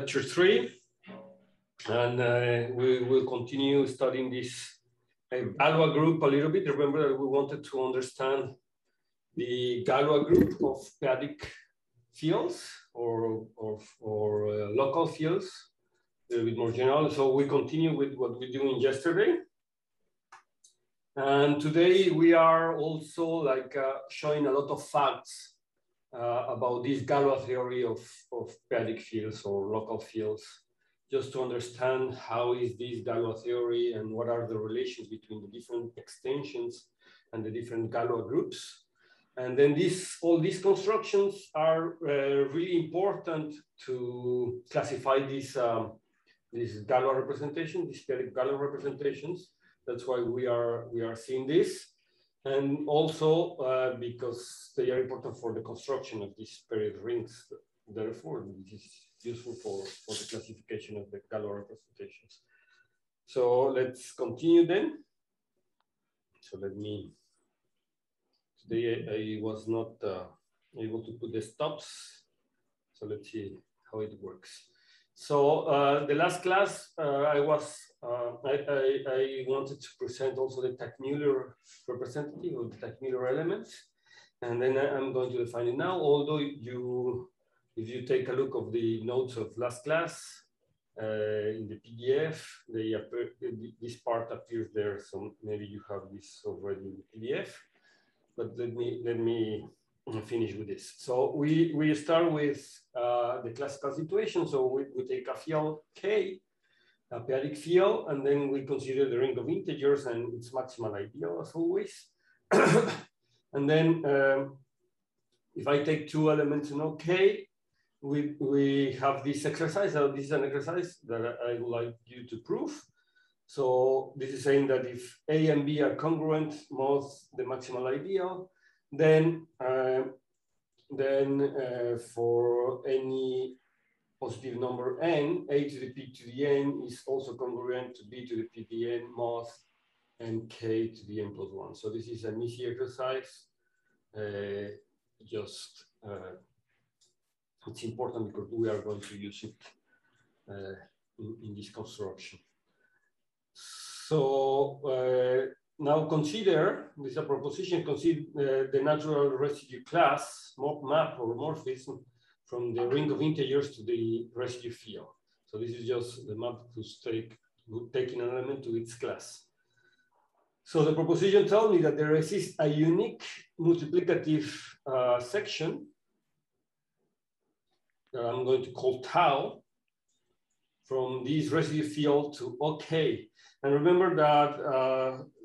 lecture 3, and we will continue studying this Galois group a little bit. Remember that we wanted to understand the Galois group of p-adic fields or local fields, a little bit more general. So we continue with what we doing yesterday. And today we are also showing a lot of facts about this Galois theory of p-adic fields or local fields, just to understand how is this Galois theory and what are the relations between the different extensions and the different Galois groups. And then all these constructions are really important to classify these Galois representations, these p-adic Galois representations. That's why we are seeing this. And also because they are important for the construction of these period rings. Therefore, this is useful for the classification of the Galois representations. So let's continue then. So today I was not able to put the stops. So let's see how it works. So the last class, I wanted to present also the Teichmüller representative of the Teichmüller elements, and then I'm going to define it now. Although if you take a look of the notes of last class in the PDF, this part appears there. So maybe you have this already in the PDF. But let me finish with this. So we start with the classical situation. So we take a field K, a p-adic field, and then we consider the ring of integers and its maximal ideal as always. And then if I take two elements in OK, we have this exercise. So this is an exercise that I would like you to prove. So this is saying that if A and B are congruent mod the maximal ideal, then for any positive number n, A to the P to the n is also congruent to B to the P to the n mod and K to the n plus 1. So this is an easy exercise. It's important because we are going to use it in this construction. So now consider, this is a proposition, consider the natural residue class, map or morphism from the ring of integers to the residue field. So this is just the map who's taking an element to its class. So the proposition tells me that there exists a unique multiplicative section that I'm going to call tau from this residue field to OK. And remember that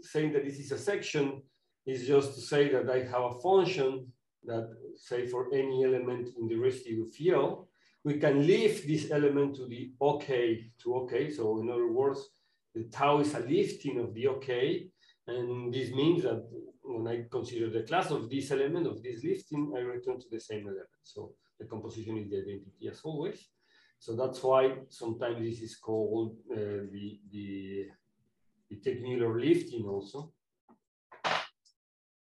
saying that this is a section is just to say that I have a function that, say, for any element in the residue field, we can lift this element to the OK to OK. So in other words, the tau is a lifting of the OK. And this means that when I consider the class of this element, of this lifting, I return to the same element. So the composition is the identity as always. So that's why sometimes this is called the Teichmüller lifting also.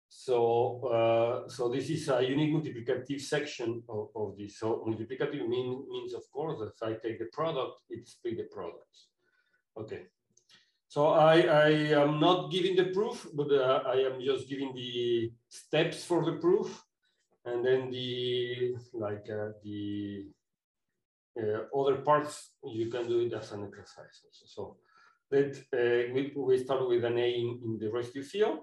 So this is a unique multiplicative section of this. So multiplicative means, of course, that if I take the product, it splits the products. Okay. So I am not giving the proof, but I am just giving the steps for the proof, and then the other parts you can do it as an exercise also. So we start with an A in the residue field.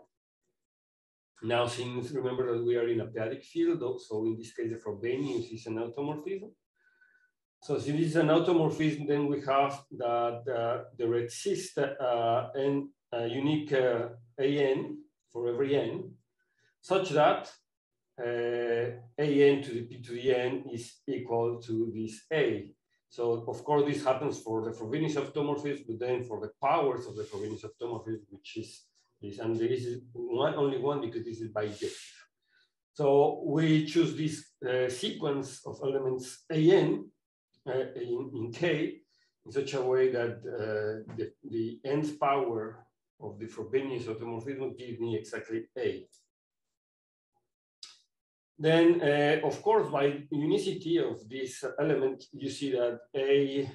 Now, since remember that we are in a p-adic field, so in this case the Frobenius is an automorphism. So since this is an automorphism, then we have that there exists a unique AN for every n, such that AN to the P to the n is equal to this A. So of course this happens for the Frobenius automorphism, but then for the powers of the Frobenius automorphism, which is this, and this is only one because this is bijective. So we choose this sequence of elements AN in K in such a way that the nth power of the Frobenius automorphism gives me exactly A. Then, of course, by unicity of this element, you see that a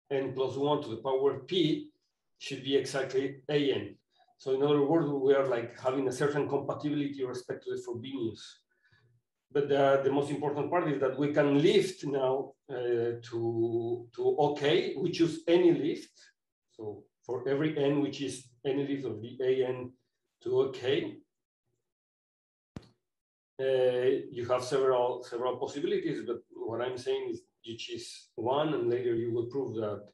n plus 1 to the power p should be exactly an. So in other words, we are like having a certain compatibility with respect to the Frobenius. But the most important part is that we can lift now to OK. We choose any lift. So for every n, which is any lift of the an to OK, you have several possibilities. But what I'm saying is you choose one, and later you will prove that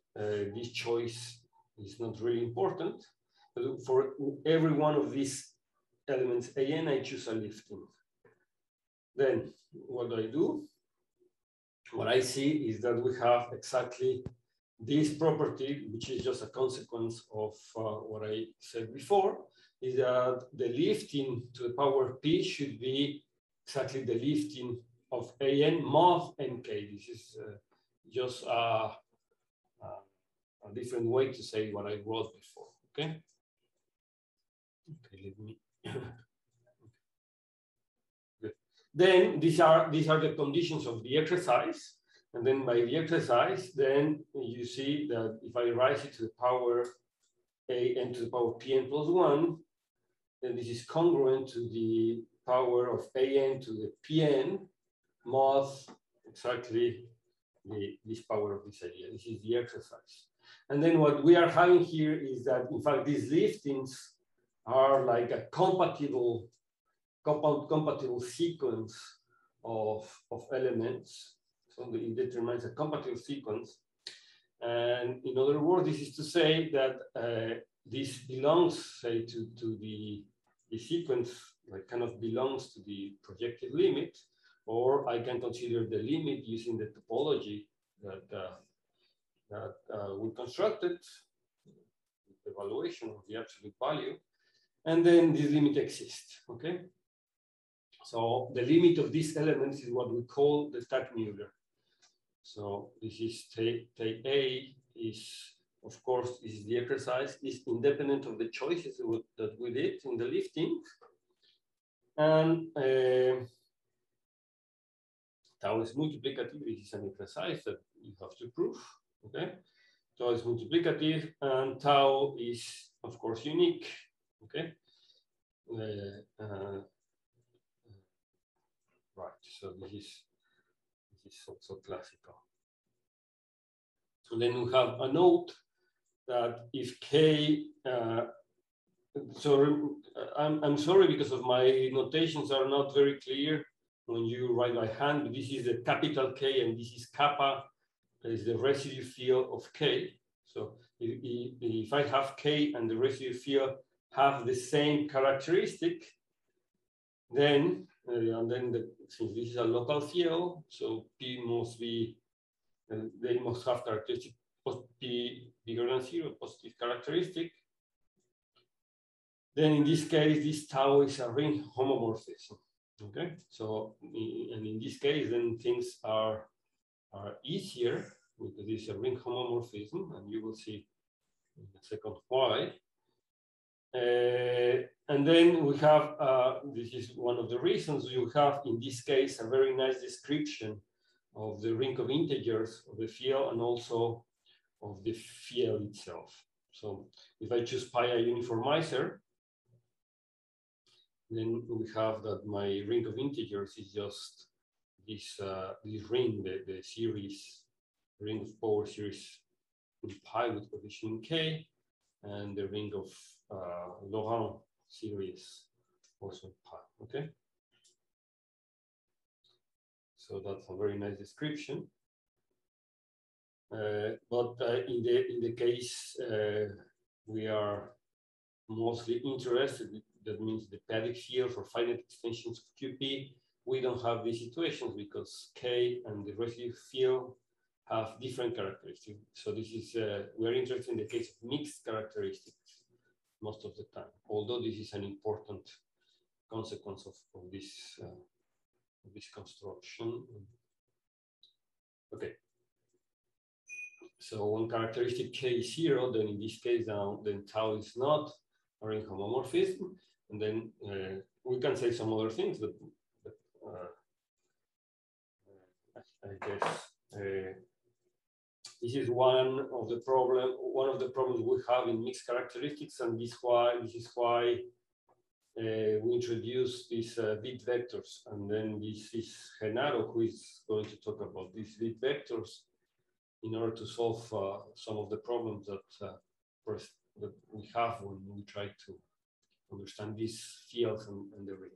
this choice is not really important. But for every one of these elements an, I choose a lifting. Then what do? What I see is that we have exactly this property, which is just a consequence of what I said before, is that the lifting to the power p should be exactly the lifting of an mod nk. This is just a different way to say what I wrote before, okay? Okay, let me. Then these are the conditions of the exercise, and then by the exercise, then you see that if I raise it to the power an to the power pn plus 1, then this is congruent to the power of an to the pn mod exactly this power of this idea. This is the exercise. And then what we are having here is that, in fact, these liftings are like a compatible sequence of elements. So it determines a compatible sequence. And in other words, this is to say that this belongs, say, to the sequence, like kind of belongs to the projective limit, or I can consider the limit using the topology that we constructed, the evaluation of the absolute value, and then this limit exists, okay? So the limit of these elements is what we call the Tag-Muller. So this is take A is, of course, is the exercise, is independent of the choices that we did in the lifting. And tau is multiplicative. This is an exercise that you have to prove, okay? Tau is multiplicative, and tau is, of course, unique, okay? Right, so this is also classical. So then we have a note that if K, so I'm sorry because of my notations are not very clear when you write by hand, but this is a capital K and this is kappa, that is the residue field of K. So if I have K and the residue field have the same characteristic, then, since this is a local field, so P must be, they must have characteristic P bigger than 0, positive characteristic. Then in this case, this tau is a ring homomorphism. Okay, so and in this case, then things are easier because it's a ring homomorphism, and you will see in a second why. And then we have, this is one of the reasons you have in this case a very nice description of the ring of integers of the field and also of the field itself. So if I choose pi a uniformizer, then we have that my ring of integers is just this ring, the series, ring of power series in pi with coefficient k, and the ring of Laurent series also in pi, okay? So that's a very nice description. But in the case we are mostly interested, that means the p-adic field for finite extensions of QP, we don't have these situations because K and the residue field have different characteristics. So this is, we're interested in the case of mixed characteristics most of the time, although this is an important consequence of this construction. Okay. So one characteristic K is 0, then in this case, then tau is not a ring homomorphism. And then we can say some other things, but I guess. This is one of the problems we have in mixed characteristics, and this is why we introduce these bit vectors. And then this is Genaro who is going to talk about these bit vectors in order to solve some of the problems that we have when we try to understand these fields and the ring.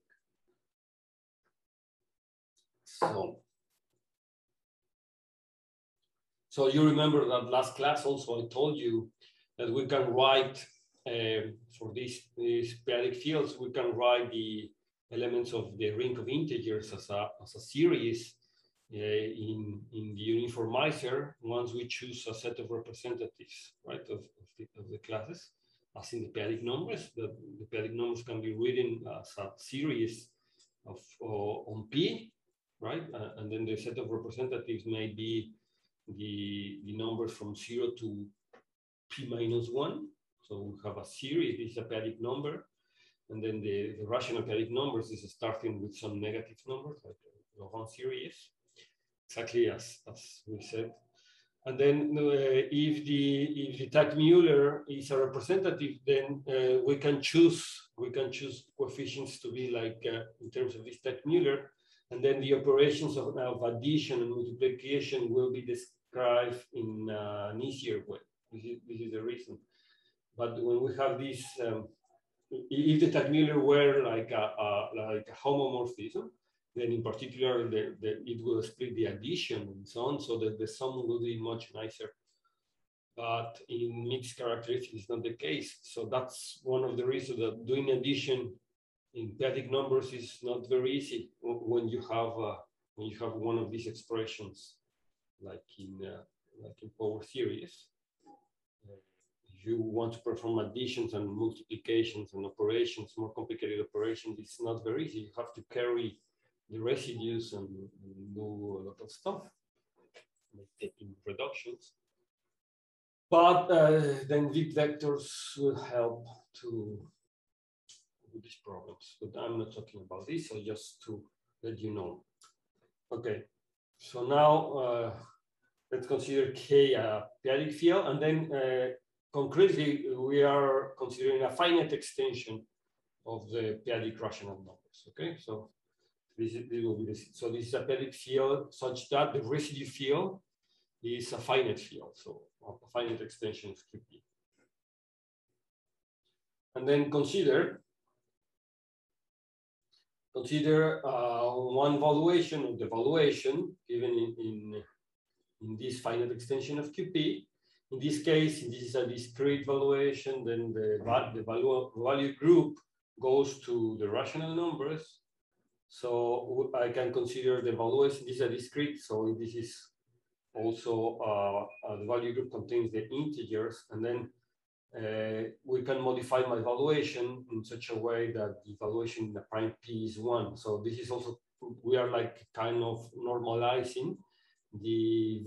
So you remember that last class also I told you that we can write for these p-adic fields, we can write the elements of the ring of integers as a series in the uniformizer once we choose a set of representatives, right, of the classes, as in the p-adic numbers. The p-adic numbers can be written as a series of on P, right, and then the set of representatives may be the numbers from 0 to p minus 1. So we have a series, this is a p-adic number, and then the rational p-adic numbers is starting with some negative numbers, like the Rham series, exactly as we said. And then if the Tag-Mueller is a representative, then we can choose coefficients to be like in terms of this Tag-Mueller. And then the operations of addition and multiplication will be described in an easier way. This is the reason. But when we have this, if the Tag-Mueller were like a homomorphism, then in particular, it will split the addition and so on, so that the sum will be much nicer. But in mixed characteristics, it's not the case. So that's one of the reasons that doing addition in p-adic numbers is not very easy when you have one of these expressions, like in power series. If you want to perform additions and multiplications and operations, more complicated operations, it's not very easy. You have to carry the residues and do a lot of stuff, like taking reductions. But then bit vectors will help to these problems, but I'm not talking about this, so just to let you know. Okay, so now let's consider K a p-adic field, and then concretely we are considering a finite extension of the p-adic rational numbers. Okay, so this will be this. So this is a p-adic field such that the residue field is a finite field, so a finite extension of QP. And then consider one valuation of the valuation given in this finite extension of QP. In this case, this is a discrete valuation, then the value group goes to the rational numbers. So I can consider the valuation, this is a discrete, so this is also the value group contains the integers, and then we can modify my valuation in such a way that the valuation in the prime P is 1. So this is also, we are like kind of normalizing the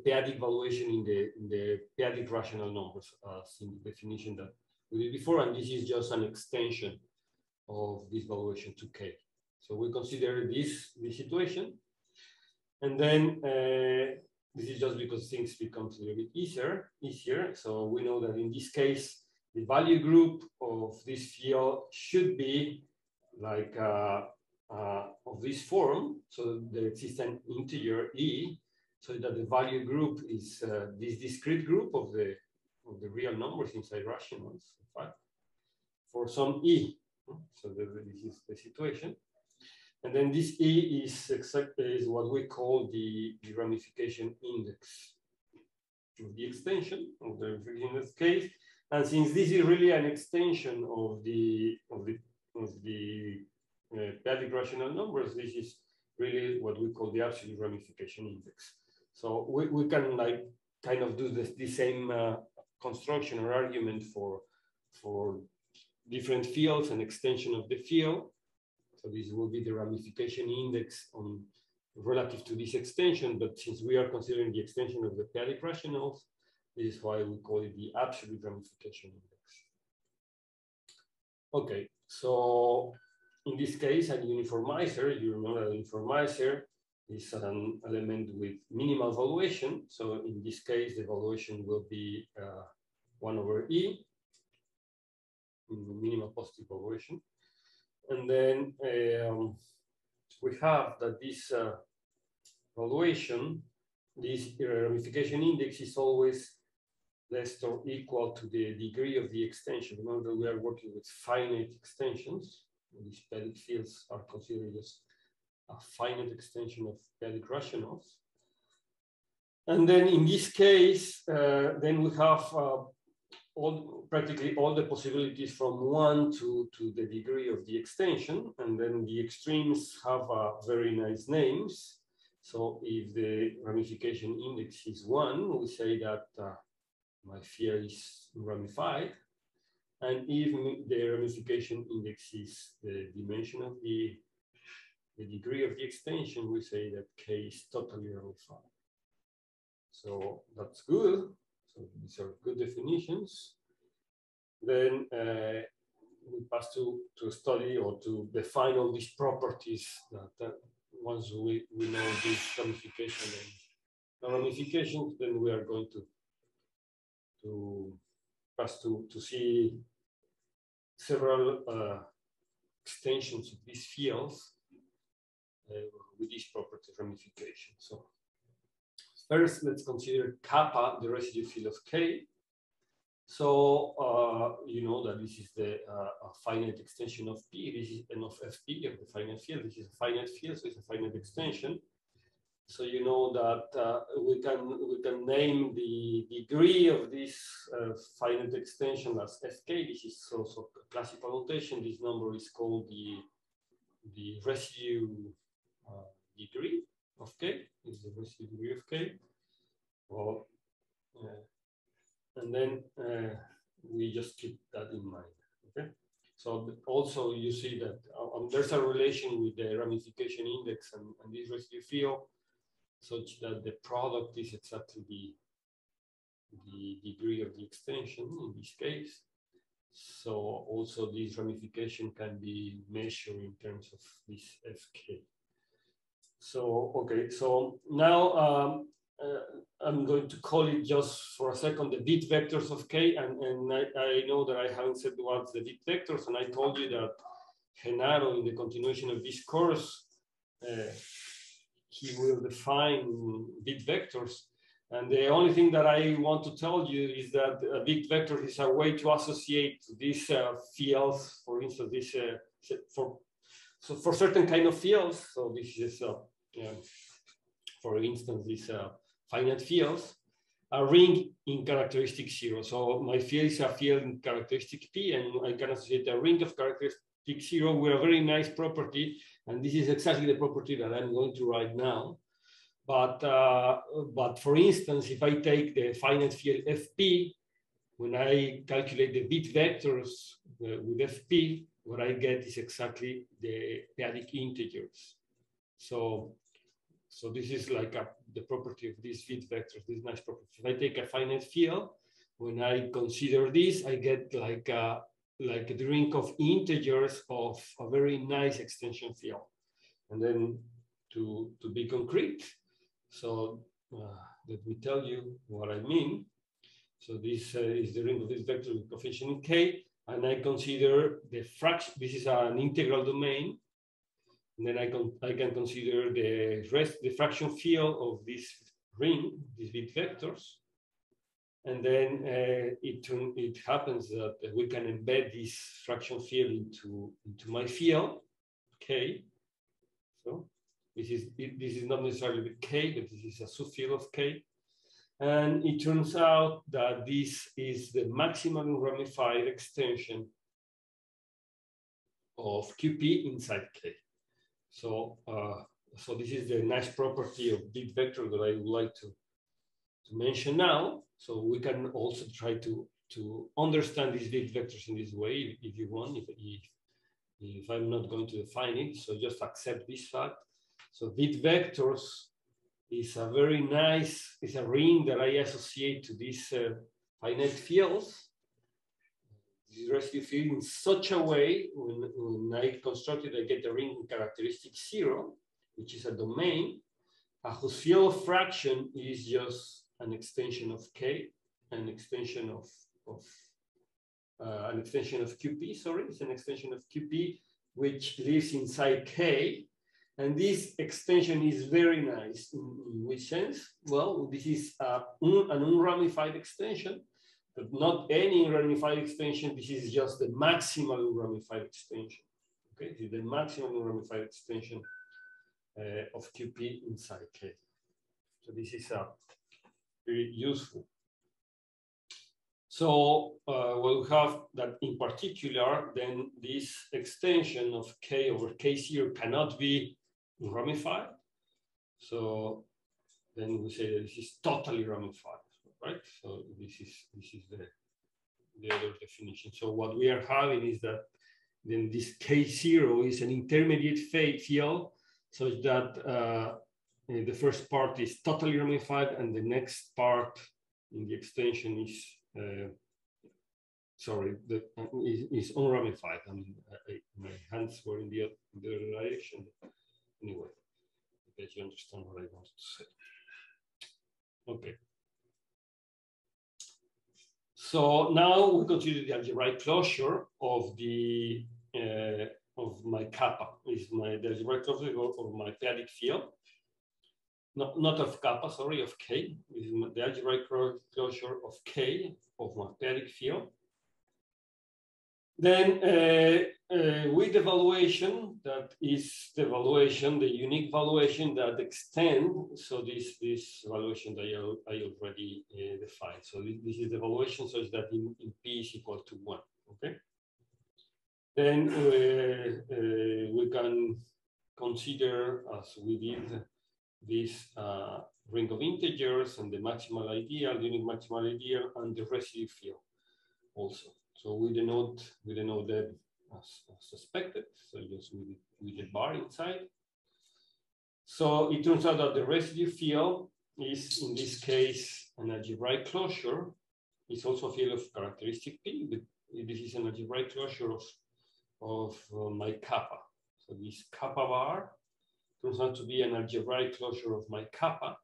p-adic valuation in the p-adic rational numbers as in the definition that we did before, and this is just an extension of this valuation to K. So we consider this situation, and then this is just because things become a little bit easier. So we know that in this case, the value group of this field should be like of this form. So there exists an integer E, so that the value group is this discrete group of the real numbers inside rationals, in fact, for some E. So this is the situation. And then this E is what we call the ramification index of the extension of the ramification in this case. And since this is really an extension of the p-adic rational numbers, this is really what we call the absolute ramification index. So we can like kind of do the same construction or argument for different fields and extension of the field. So this will be the ramification index on relative to this extension, but since we are considering the extension of the p-adic rationals, this is why we call it the absolute ramification index. Okay, so in this case, a uniformizer, you remember a uniformizer is an element with minimal valuation. So in this case, the valuation will be 1 over E, minimal positive valuation. And then we have that this valuation, this ramification index is always less or equal to the degree of the extension. Remember, we are working with finite extensions. These p-adic fields are considered as a finite extension of p-adic rationals. And then in this case, then we have practically all the possibilities from 1 to the degree of the extension. And then the extremes have very nice names. So if the ramification index is 1, we say that my field is ramified. And if the ramification index is the dimension of the degree of the extension, we say that K is totally ramified. So that's good. So these are good definitions. Then we pass to study or to define all these properties that once we know this ramification and ramifications, then we are going to pass to see several extensions of these fields with this property ramification. So first, let's consider kappa, the residue field of K. So you know that this is the finite extension of P. This is n of Fp of the finite field. This is a finite field, so it's a finite extension. So you know that we can name the degree of this finite extension as Fk. This is also classical notation. This number is called the residue degree of K. This is the residue degree of K. Well, and then we just keep that in mind. Okay. So also you see that there's a relation with the ramification index and this residue field, such that the product is exactly the degree of the extension in this case. So also this ramification can be measured in terms of this Fk. So, okay, so now I'm going to call it just for a second the bit vectors of K, and I know that I haven't said what's the bit vectors, and I told you that Genaro, in the continuation of this course, he will define bit vectors. And the only thing that I want to tell you is that a bit vector is a way to associate these fields, for instance, this for certain kind of fields. So this is, for instance, these finite fields, a ring in characteristic 0. So my field is a field in characteristic P, and I can associate a ring of characteristic 0 with a very nice property. And this is exactly the property that I'm going to write now. But for instance, if I take the finite field Fp, when I calculate the bit vectors with Fp, what I get is exactly the p-adic integers. So this is like the property of these bit vectors, this nice property. If I take a finite field, when I consider this, I get like the ring of integers of a very nice extension field. And then to be concrete, so let me tell you what I mean. So this is the ring of this vector with coefficient K, and I consider the fraction. This is an integral domain, and then I can consider the fraction field of this ring, these bit vectors, and then it happens that we can embed this fraction field into my field, K. So this is not necessarily the K, but this is a subfield of K. And it turns out that this is the maximum ramified extension of QP inside K. So, so this is the nice property of bit vector that I would like to mention now. So we can also try to understand these bit vectors in this way if you want, if I'm not going to define it. So just accept this fact. So bit vectors is a very nice, it's a ring that I associate to these finite fields. This residue field in such a way, when I construct it, I get a ring in characteristic 0, which is a domain. whose field fraction is just an extension of K, an extension of QP, sorry, it's an extension of QP, which lives inside K. And this extension is very nice. In which sense? Well, this is an unramified extension, but not any unramified extension. This is just the maximal unramified extension. Okay, this is the maximum unramified extension of QP inside K. So this is very useful. So we'll have that in particular, then this extension of K over K0 cannot be ramified. So then we say that this is totally ramified, right? So this is the other definition. So what we are having is that then this K0 is an intermediate field such that the first part is totally ramified and the next part in the extension is is unramified. I mean, my hands were in the other direction. Anyway, I bet you understand what I wanted to say. Okay. So now we consider the algebraic closure of the of my kappa. Is the algebraic closure of my p-adic field. Not of kappa, sorry, of K. This is the algebraic closure of K of my p-adic field. Then with the valuation, that is the valuation, the unique valuation that extend. So this valuation that I already defined. So this is the valuation such that in P is equal to 1. Okay. Then we can consider, as we did, this ring of integers and the maximal ideal, the unique maximal ideal, and the residue field also. So we denote that as suspected, so just with the bar inside. So it turns out that the residue field is, in this case, an algebraic closure. It's also a field of characteristic P, but this is an algebraic closure of my kappa. So this kappa bar turns out to be an algebraic closure of my kappa.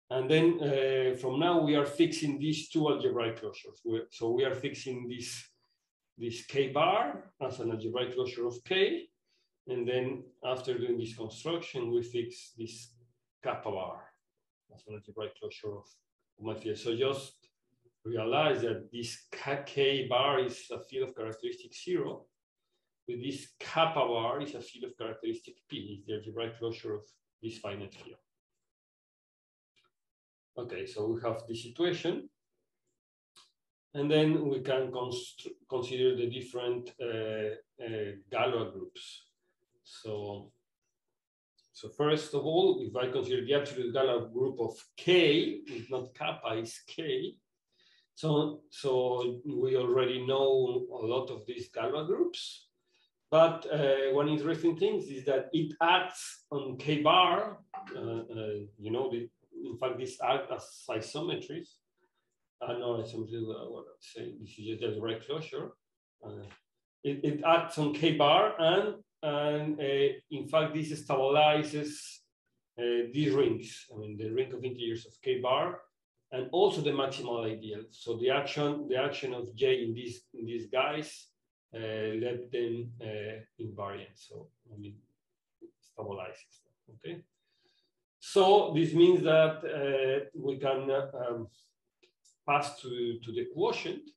And then from now we are fixing these two algebraic closures. So we are fixing this K bar as an algebraic closure of K. And then after doing this construction, we fix this kappa bar as an algebraic closure of my field. So just realize that this K bar is a field of characteristic 0. With this kappa bar is a field of characteristic P, is the algebraic closure of this finite field. Okay, so we have this situation. And then we can consider the different Galois groups. So first of all, if I consider the absolute Galois group of K, it's not kappa, it's K. So we already know a lot of these Galois groups. But one interesting thing is that it acts on K bar. You know, in fact, this acts as isometries. No, isometries, what I'm saying, this is just a direct closure. It acts on K bar, and in fact, this stabilizes these rings. I mean, the ring of integers of K bar, and also the maximal ideal. So the action of J in these guys let them invariant. So I mean, it stabilizes them. Okay. So this means that we can pass to the quotient,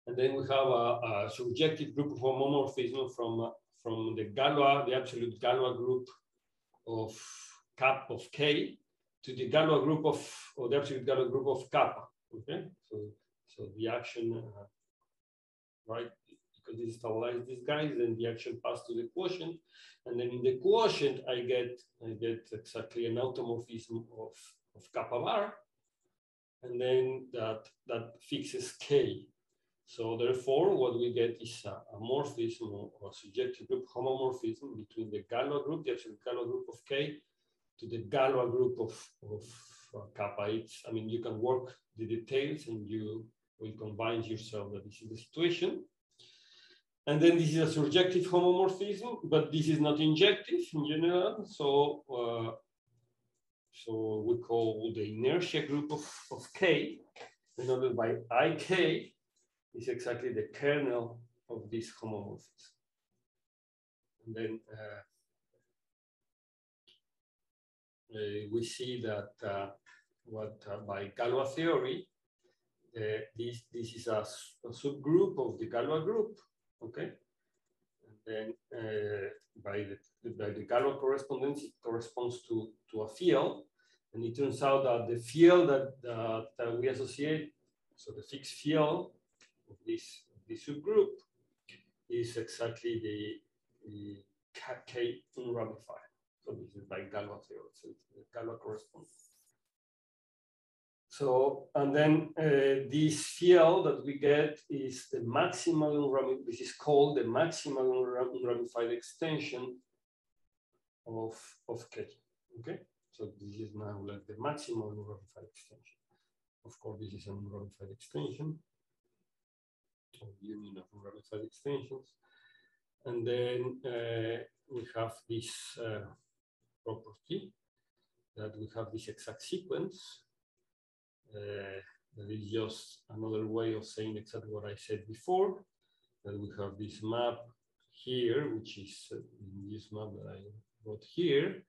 and then we have a subjective group of homomorphism from the Galois, the absolute Galois group of cap of K, to the Galois group or the absolute Galois group of kappa. Okay, so the action, right? Because this stabilizes these guys, then the action passes to the quotient, and then in the quotient I get exactly an automorphism of kappa bar, and then that fixes K. So therefore, what we get is a morphism or a subjective group homomorphism between the Galois group, the absolute Galois group of K, to the Galois group of kappa. I mean, you can work the details and you will convince yourself that this is the situation. And then this is a surjective homomorphism, but this is not injective in general. So, so we call the inertia group of K, denoted by IK, is exactly the kernel of this homomorphism. And then we see that by Galois theory, this is a subgroup of the Galois group, okay? And then by the Galois correspondence, it corresponds to a field, and it turns out that the field that we associate, so the fixed field of this subgroup, is exactly the K unramified. So this is by Galois theory, so it's the Galois correspondence. So, and then this field that we get is the maximal, this is called the maximal unramified extension of K, okay? So this is now like the maximal unramified extension. Of course, this is an unramified extension, or union of unramified extensions. And then we have this property that we have this exact sequence. That is just another way of saying exactly what I said before. That we have this map here, which is this map that I wrote here.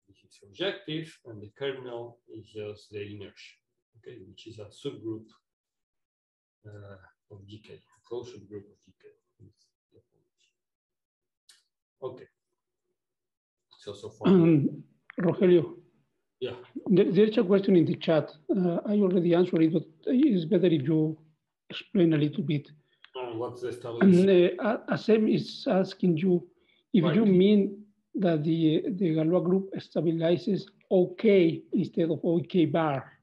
This is surjective, and the kernel is just the inertia, okay, which is a subgroup of GK, a closed subgroup of GK. Okay. So far. Rogelio. Yeah. There's a question in the chat. I already answered it, but it's better if you explain a little bit. What's the stability? Asem is asking you if you mean that the Galois group stabilizes OK instead of OK bar.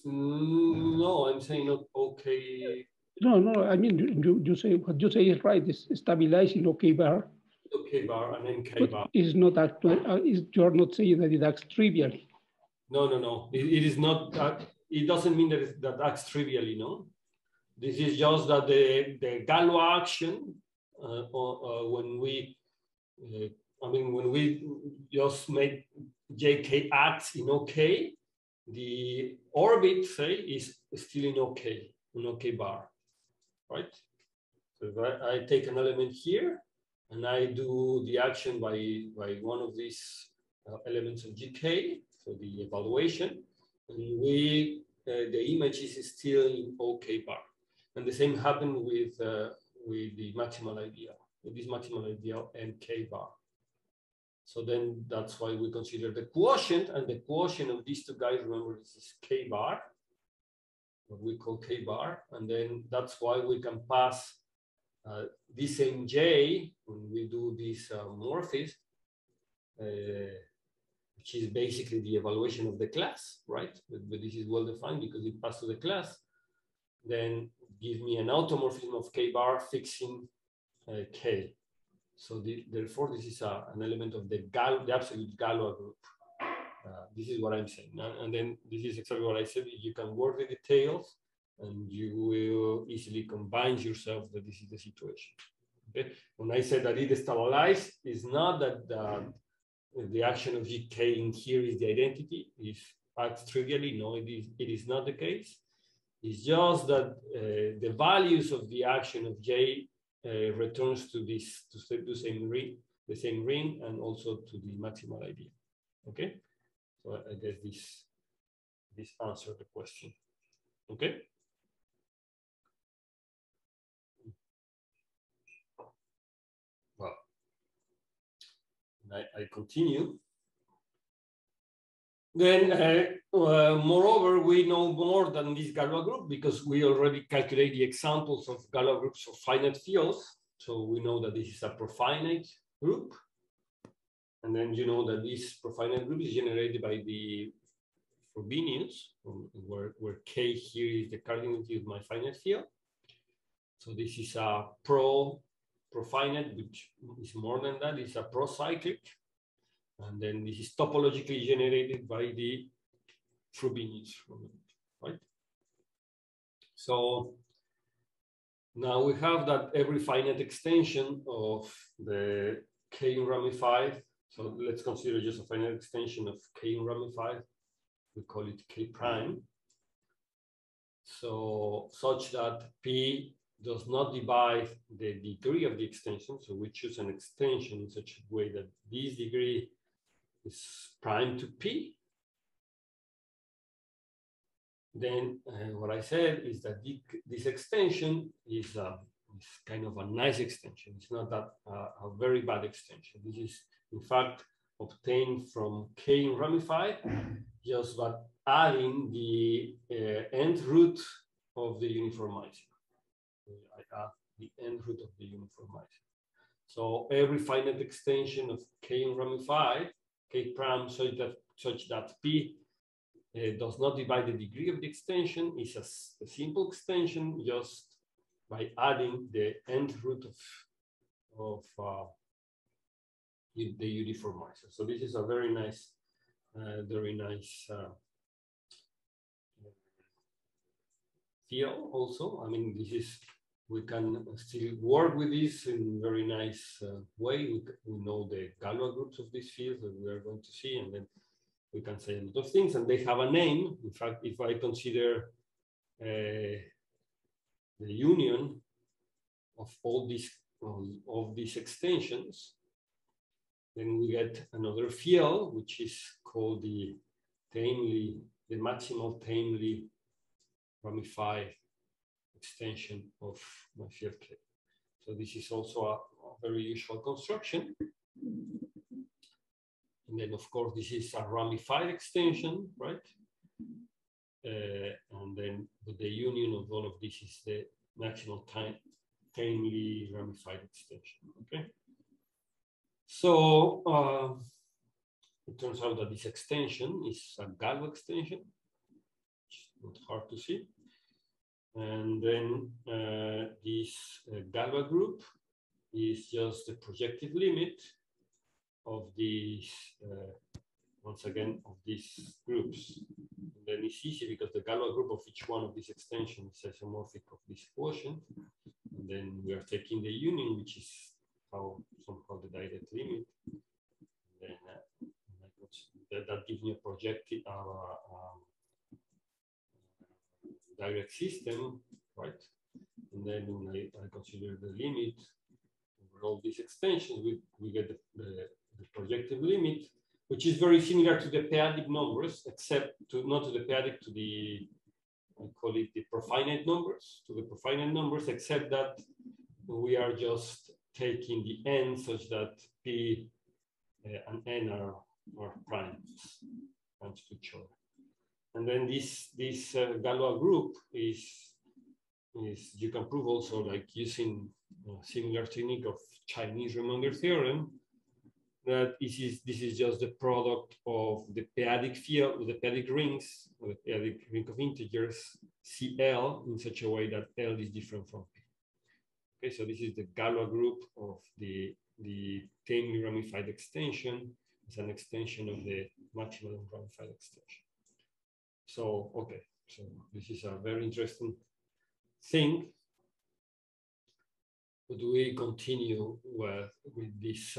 No, I'm saying not OK. No, I mean, you say what you say is right. It's stabilizing OK bar. OK bar and then K bar. It's not actually, you're not saying that it acts trivially. No. It is not, it doesn't mean that acts trivially, no? This is just that the Galois action, when we, when we just make JK acts in OK, the orbit, say, is still in OK bar, right? So if I take an element here, and I do the action by one of these elements of GK, so the evaluation, and the image is still in OK bar. And the same happened with the maximal ideal, with this maximal ideal and K bar. So then that's why we consider the quotient, and the quotient of these two guys, remember, this is K bar, what we call K bar, and then that's why we can pass this MJ when we do this morphism, which is basically the evaluation of the class, right? But this is well defined because it passed to the class. Then give me an automorphism of K bar fixing K. So therefore, this is an element of the absolute Galois group. This is what I'm saying. And then this is exactly what I said. You can work the details, and you will easily combine yourself that this is the situation. Okay. When I said that it stabilizes, it's not that the action of GK in here is the identity. It acts trivially. No, it is not the case. It's just that the values of the action of J returns to the same ring, and also to the maximal idea. Okay. So I guess this answered the question. Okay. Well, I continue. Then, moreover, we know more than this Galois group because we already calculate the examples of Galois groups for finite fields. So we know that this is a profinite group. And then you know that this profinite group is generated by the Frobenius, where K here is the cardinality of my finite field. So this is a profinite, which is more than that. It's a procyclic. And then this is topologically generated by the Frobenius, right? So Now we have that every finite extension of the K ramified. So let's consider just a finite extension of K ramified. We call it K prime. So such that P does not divide the degree of the extension. So we choose an extension in such a way that this degree is prime to P. Then what I said is that this extension is kind of a nice extension. It's not that a very bad extension. This is, in fact, obtained from K ramified, just by adding the end root of the uniformizer. I add the end root of the uniformizer. So every finite extension of K ramified, K prime, such that P does not divide the degree of the extension is a simple extension just by adding the end root of the uniformizer. So this is a very nice field also. I mean, this is, we can still work with this in a very nice way. We know the Galois groups of these fields that we are going to see, and then we can say a lot of things, and they have a name. In fact, if I consider the union of all these extensions, then we get another field, which is called the maximal tamely ramified extension of my field K. So this is also a very usual construction. And then, of course, this is a ramified extension, right? And then the union of all of this is the maximal tamely ramified extension, okay? So it turns out that this extension is a Galois extension, which is not hard to see. And then this Galois group is just the projective limit of these, once again, of these groups. And then it's easy because the Galois group of each one of these extensions is isomorphic of this quotient. And then we are taking the union, which is somehow the direct limit. And then that gives me a projective direct system, right? And then when I consider the limit over all these extensions, we get the projective limit, which is very similar to the p-adic numbers, except not to the p-adic, to the, I call it the profinite numbers, except that we are just taking the n such that p and n are primes to each other. And then this Galois group is you can prove also, like using a similar technique of Chinese remainder theorem, that this is just the product of the p-adic field, the p-adic rings, or the p-adic ring of integers, CL, in such a way that L is different from P. Okay, so this is the Galois group of the tamely ramified extension. It's an extension of the maximum ramified extension. So, okay, so this is a very interesting thing. But we continue with this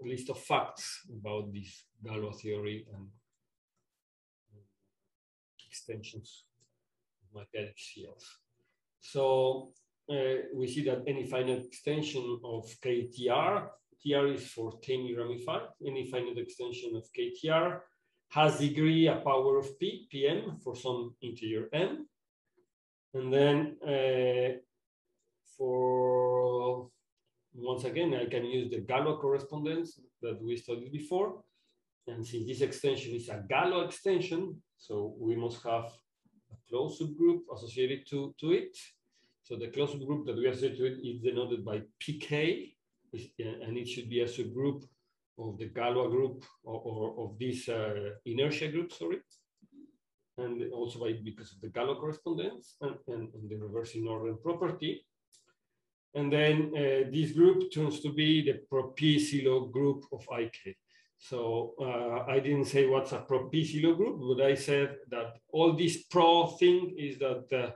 list of facts about this Galois theory and extensions of magnetic fields. So we see that any finite extension of KTR, TR is for tamely ramified, any finite extension of KTR has degree a power of P, Pm for some integer n. And then for, once again, I can use the Galois correspondence that we studied before. And since this extension is a Galois extension, so we must have a closed subgroup associated to it. So the closed subgroup that we associate to it is denoted by PK, and it should be a subgroup of the Galois group or of this inertia group, sorry. And also because of the Galois correspondence and the reversing order property. And then this group turns to be the pro-p-silo group of IK. So I didn't say what's a pro-p-silo group, but I said that all this pro thing is that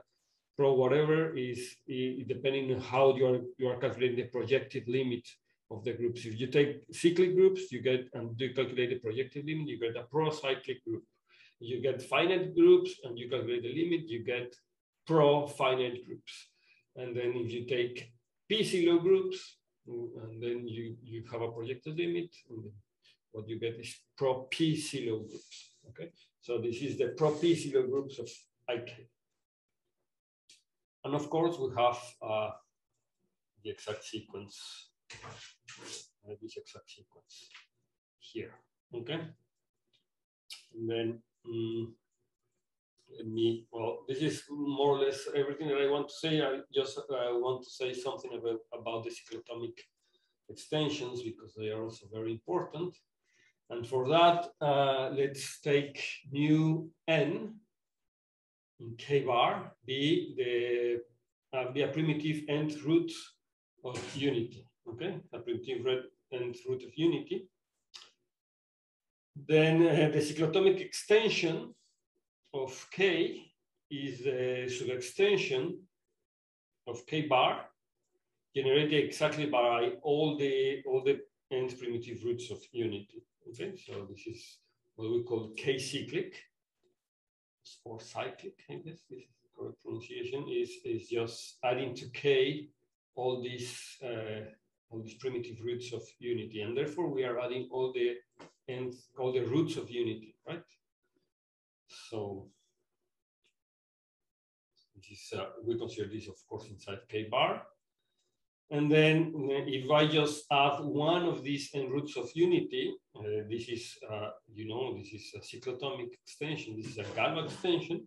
pro whatever is depending on how you are calculating the projective limit of the groups. If you take cyclic groups, you get, and you calculate the projective limit, you get a pro-cyclic group. You get finite groups and you calculate the limit, you get pro-finite groups. And then if you take p-silo groups, and then you have a projective limit, and what you get is pro-p-silo groups, okay? So this is the pro-p-silo groups of IK. And of course, we have the exact sequence, this exact sequence here, okay? And then, well, this is more or less everything that I want to say. I just want to say something about the cycloatomic extensions because they are also very important. And for that, let's take mu n in k bar be a primitive nth root of unity. Okay, a primitive nth root of unity. Then the cycloatomic extension of K is the subextension of K bar generated exactly by all the nth primitive roots of unity. Okay, so this is what we call K cyclic or cyclic. I guess this is the correct pronunciation. Is just adding to K all these primitive roots of unity, and therefore we are adding all the roots of unity, right? So this is, we consider this, of course, inside K bar. And then if I just add one of these n roots of unity, this is, this is a cycloatomic extension. This is a Galois extension.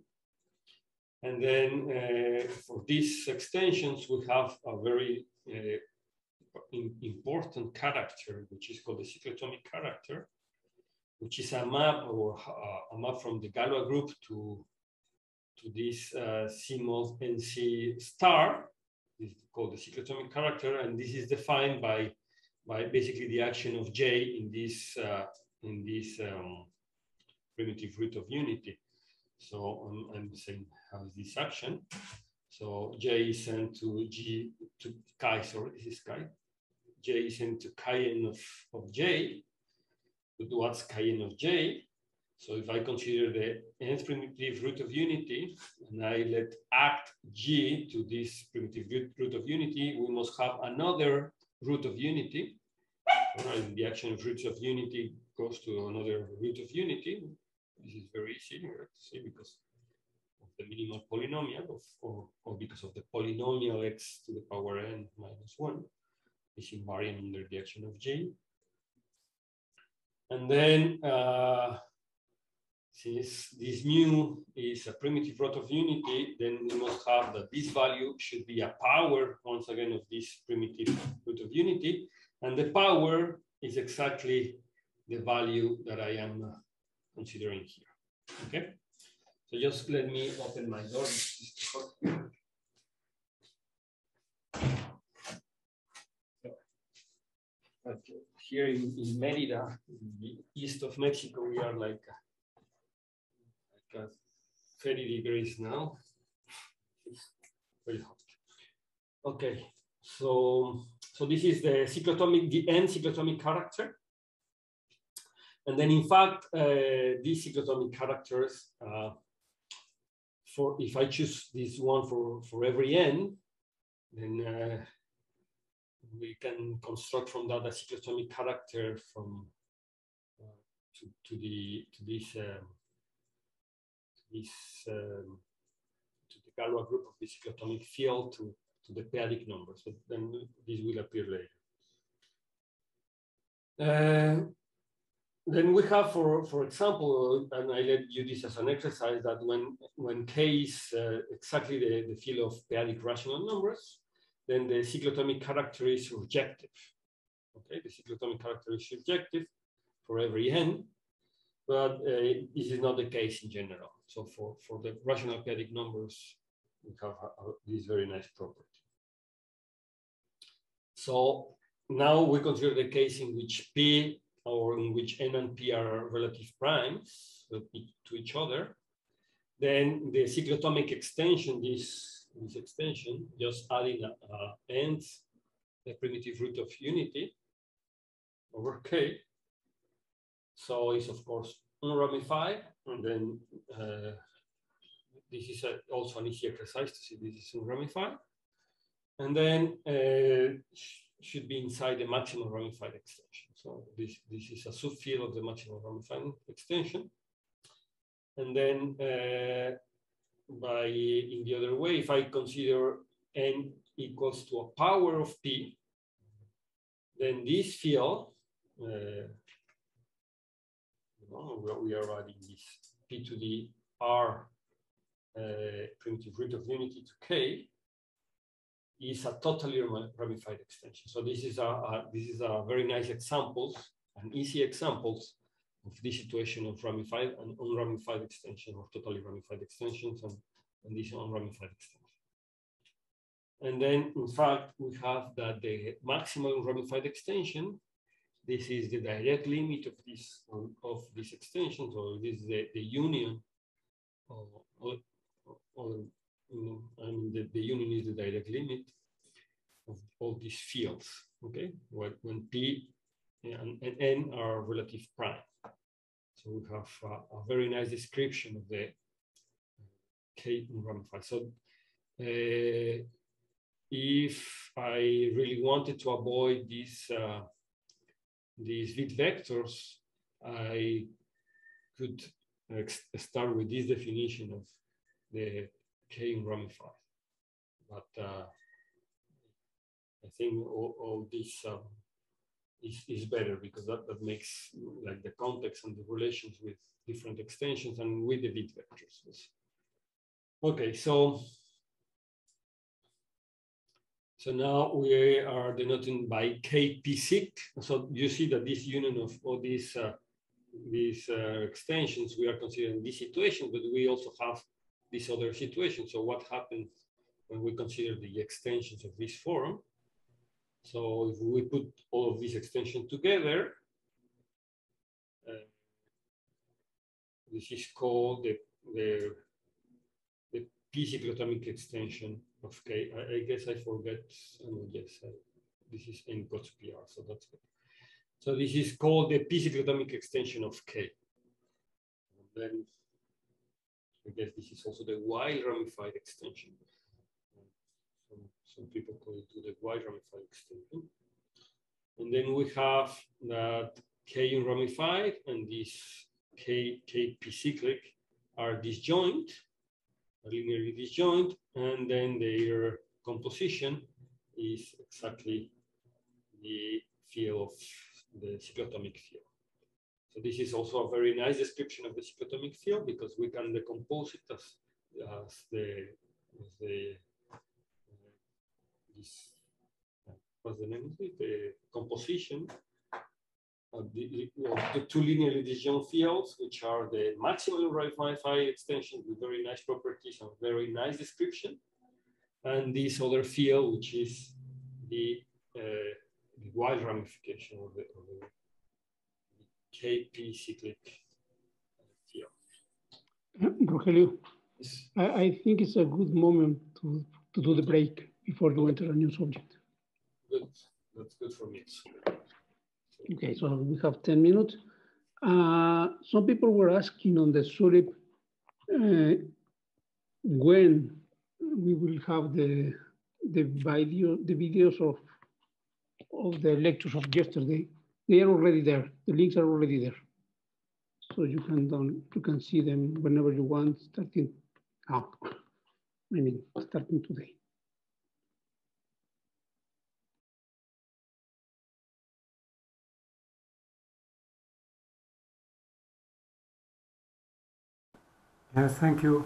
And then for these extensions, we have a very important character, which is called the cycloatomic character, which is a map or a map from the Galois group to this CMOD NC star. This is called the cycloatomic character, and this is defined by basically the action of J in this primitive root of unity. So I'm saying how is this action? So J is sent to chi. Sorry, this is chi. J is sent to chi n of J. But what's chi n of J? So if I consider the nth primitive root of unity, and I let act G to this primitive root of unity, we must have another root of unity. Right? The action of roots of unity goes to another root of unity. This is very easy to see because of the minimal polynomial or because of the polynomial x to the power n minus 1 is invariant under the action of J. And then since this mu is a primitive root of unity, then we must have that this value should be a power, once again, of this primitive root of unity. And the power is exactly the value that I am considering here. Okay? So just let me open my door. Here in Mérida, in the east of Mexico, we are like 30 degrees now. It's very hot. Okay, so this is the n cycloatomic character. And then in fact, these cycloatomic characters, if I choose this one for every n, then we can construct from that a cycloatomic character from to the Galois group of the cycloatomic field to the p-adic numbers. But then this will appear later. Then we have, for example, and I let you this as an exercise, that when K is exactly the field of p-adic rational numbers, then the cycloatomic character is surjective. Okay, the cycloatomic character is surjective for every n, but this is not the case in general. So for the rational p-adic numbers, we have this very nice property. So now we consider the case in which P or in which N and P are relative primes to each other. Then the cycloatomic extension, this this extension, just adding ends, the primitive root of unity over K. So it's of course unramified, and then this is also an easy exercise to see this is unramified. And then should be inside the maximum ramified extension. So this is a subfield of the maximum ramified extension. And then in the other way, if I consider n equals to a power of p, then this field, we are adding this p to the r primitive root of unity to k, is a totally ramified extension. So this is a very nice examples, an easy examples of this situation of ramified and unramified extension, or totally ramified extensions, and this unramified extension. And then, in fact, we have that the maximal ramified extension, this is the direct limit of this extension, so this is the union, the union is the direct limit of all these fields, okay? When P and N are relative prime. So we have a very nice description of the K unramified. So if I really wanted to avoid these bit vectors, I could start with this definition of the K unramified. But I think all this is better, because that makes like the context and the relations with different extensions and with the bit vectors. Okay, so now we are denoting by k-p-adic. So you see that this union of all these extensions, we are considering this situation, but we also have this other situation. So what happens when we consider the extensions of this form? So if we put all of these extensions together, this is called the p-cycloatomic extension of K. I guess I forget. Yes, this is n equals to PR, so that's good. So this is called the p-cycloatomic extension of K. And then I guess this is also the Y ramified extension. Some people call it the Y ramified extension. And then we have that K unramified and this K-p-cyclic are disjoint, linearly disjoint, and then their composition is exactly the field of the cycloatomic field. So this is also a very nice description of the cycloatomic field, because we can decompose it as what's the name of it? The composition of the two linearly disjoint fields, which are the maximally ramified extension with very nice properties and very nice description, and this other field, which is the wild ramification of the K-p-cyclic field. Rogelio, Yes. I think it's a good moment to do the break before you enter a new subject. Good. That's good for me. Okay, so we have 10 minutes. Some people were asking on the Zulip when we will have the videos of the lectures of yesterday. They are already there. The links are already there, so you can see them whenever you want, starting now. I mean, starting today. Yes, thank you.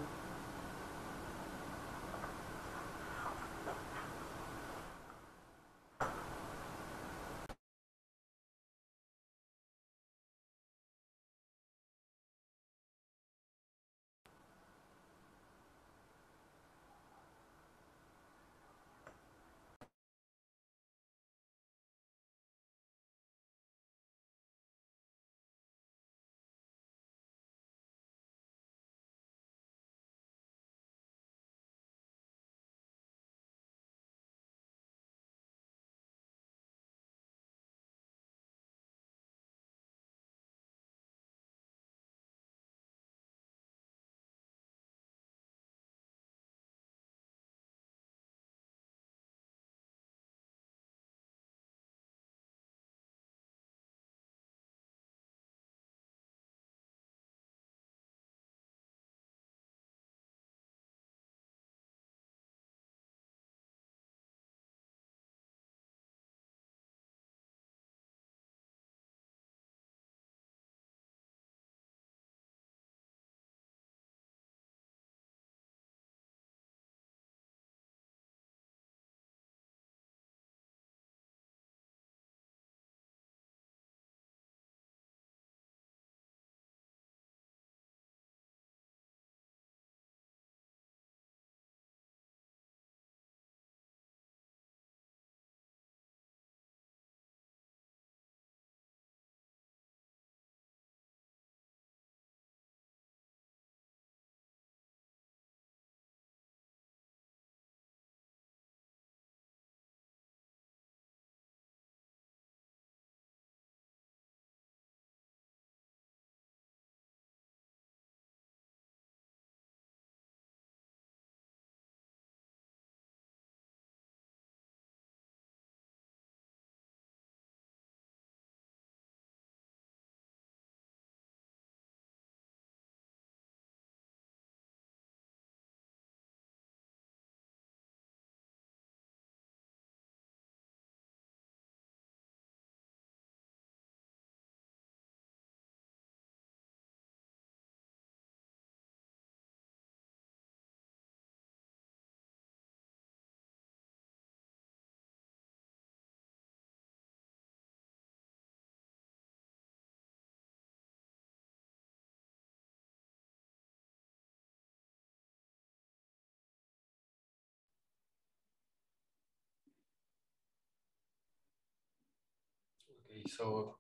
so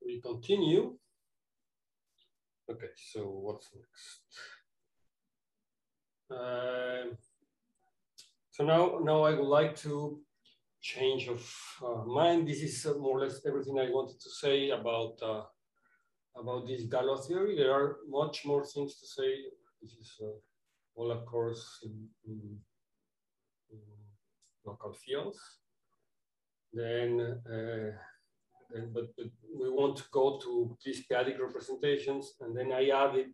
we continue. Okay, so what's next? So now I would like to change of mind. This is more or less everything I wanted to say about this Galois theory. There are much more things to say. This is all, of course, in local fields. But we want to go to these p-adic representations, and then I added,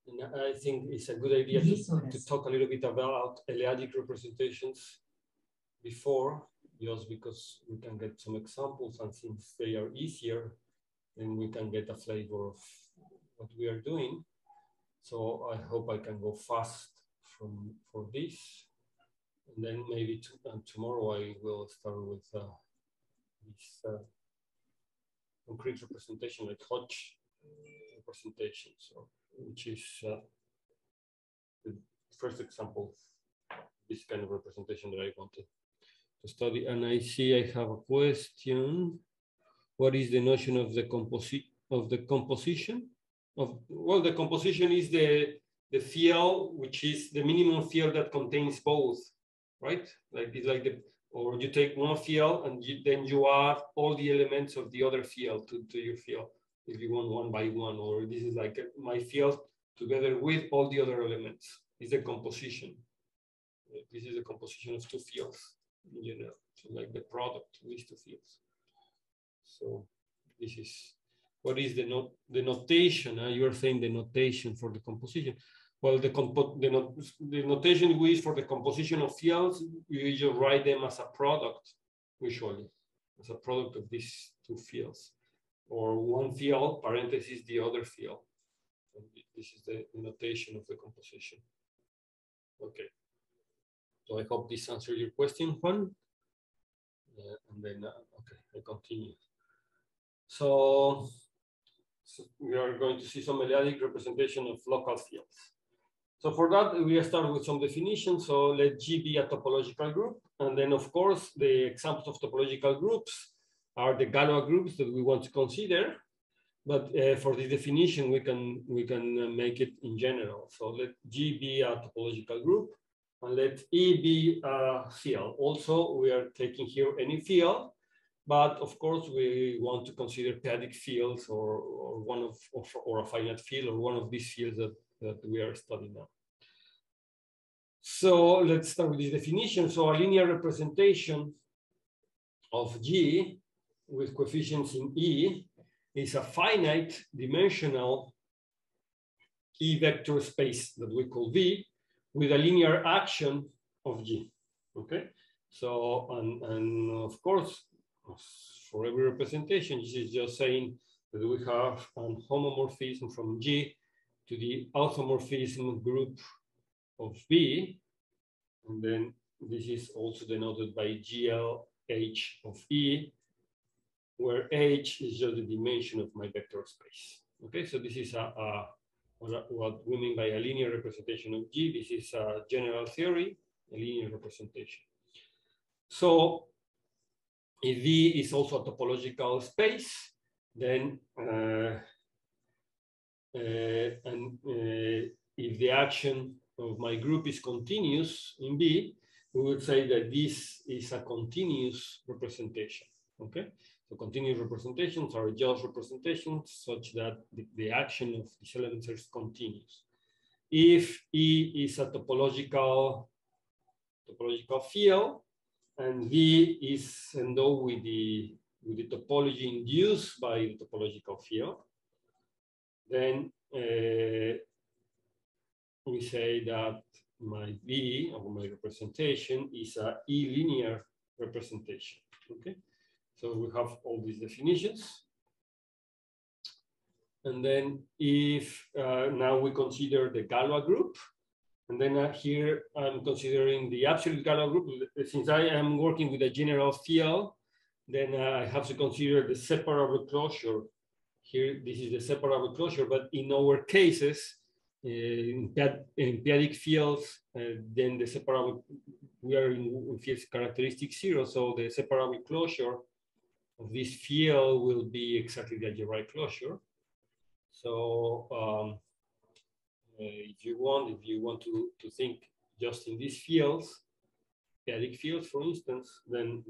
and I think it's a good idea to talk a little bit about p-adic representations before, just because we can get some examples, and since they are easier, then we can get a flavor of what we are doing. So I hope I can go fast for this. And then maybe tomorrow I will start with this concrete representation, like Hodge representation, so which is the first example of this kind of representation that I wanted to study. And I see I have a question. What is the notion of the composition? Well, the composition is the field, which is the minimum field that contains both, right? Like it's like or you take one field and then you add all the elements of the other field to your field, if you want one by one, or this is like my field together with all the other elements. Is the composition. This is the composition of two fields, you know, so like the product of these two fields. So this is, what is the notation? You are saying the notation for the composition. Well, the notation we use for the composition of fields, we usually write them as a product, usually, as a product of these two fields. Or one field, parentheses, the other field. And this is the notation of the composition. Okay. So I hope this answers your question, Juan. And then, okay, I continue. So we are going to see some melodic representation of local fields. So for that, we start with some definitions. So let G be a topological group. And then, of course, the examples of topological groups are the Galois groups that we want to consider. But for this definition, we can make it in general. So let G be a topological group, and let E be a field. Also, we are taking here any field, but of course, we want to consider p-adic fields or a finite field or one of these fields that we are studying now. So let's start with this definition. So a linear representation of G with coefficients in E is a finite dimensional E vector space that we call V with a linear action of G. Okay, so and of course, for every representation, this is just saying that we have an homomorphism from G to the automorphism group of B, and then this is also denoted by GLH of E, where H is just the dimension of my vector space. Okay, so this is what we mean by a linear representation of G. This is a general theory, a linear representation. So if V is also a topological space, then if the action of my group is continuous in B, we would say that this is a continuous representation. Okay, so continuous representations are just representations such that the action of these elements is continuous. If E is a topological field, and V is endowed with the topology induced by the topological field, then we say that my V, or my representation, is a E-linear representation. Okay, so we have all these definitions. And then if now we consider the Galois group, and then here I'm considering the absolute Galois group. Since I am working with a general field, then I have to consider the separable closure. Here, this is the separable closure, but in our cases, in p-adic fields, then the separable, we are in fields characteristic 0, so the separable closure of this field will be exactly the algebraic closure. So if you want to think just in these fields, p-adic fields, for instance, then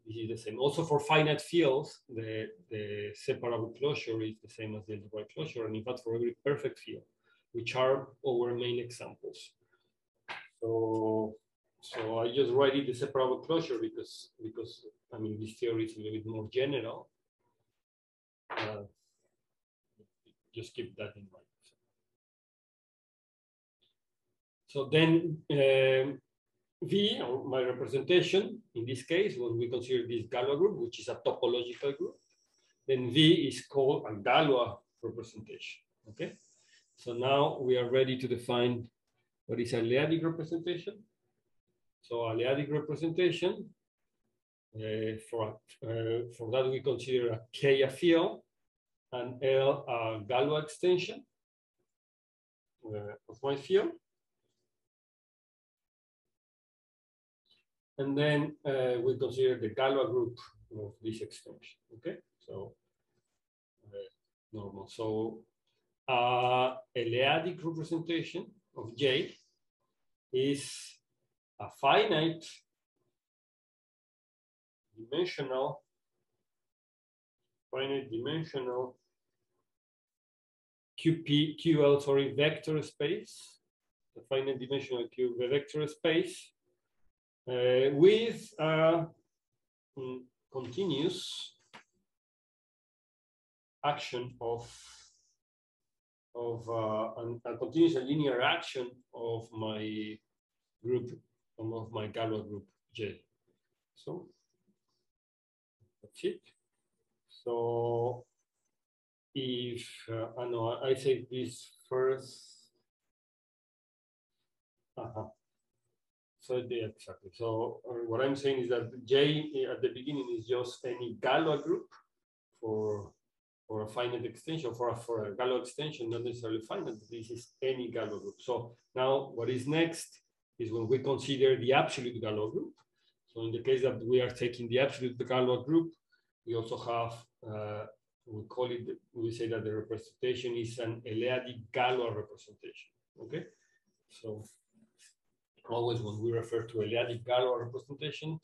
this is the same. Also for finite fields, the separable closure is the same as the algebraic closure, and in fact for every perfect field, which are our main examples. So I just write it the separable closure because I mean this theory is a little bit more general. Just keep that in mind. So then V, or my representation, in this case, when we consider this Galois group, which is a topological group, then V is called a Galois representation. Okay. So now we are ready to define what is a Lattice representation. So a Lattice representation, for that we consider a K a field and L a Galois extension of my field. And then we consider the Galois group of this extension. Okay, so normal. So a Lattice representation of J is a finite dimensional QL vector space, a finite dimensional Q vector space with a continuous action of a continuous and linear action of my group, of my Galois group J. So that's it. So if I say this first. So exactly. So what I'm saying is that J at the beginning is just any Galois group for a finite extension, for a Galois extension, not necessarily finite. This is any Galois group. So now what is next is when we consider the absolute Galois group. So in the case that we are taking the absolute Galois group, we also have we say that the representation is an Lattice Galois representation. Okay, so always when we refer to a Lattice Galois representation,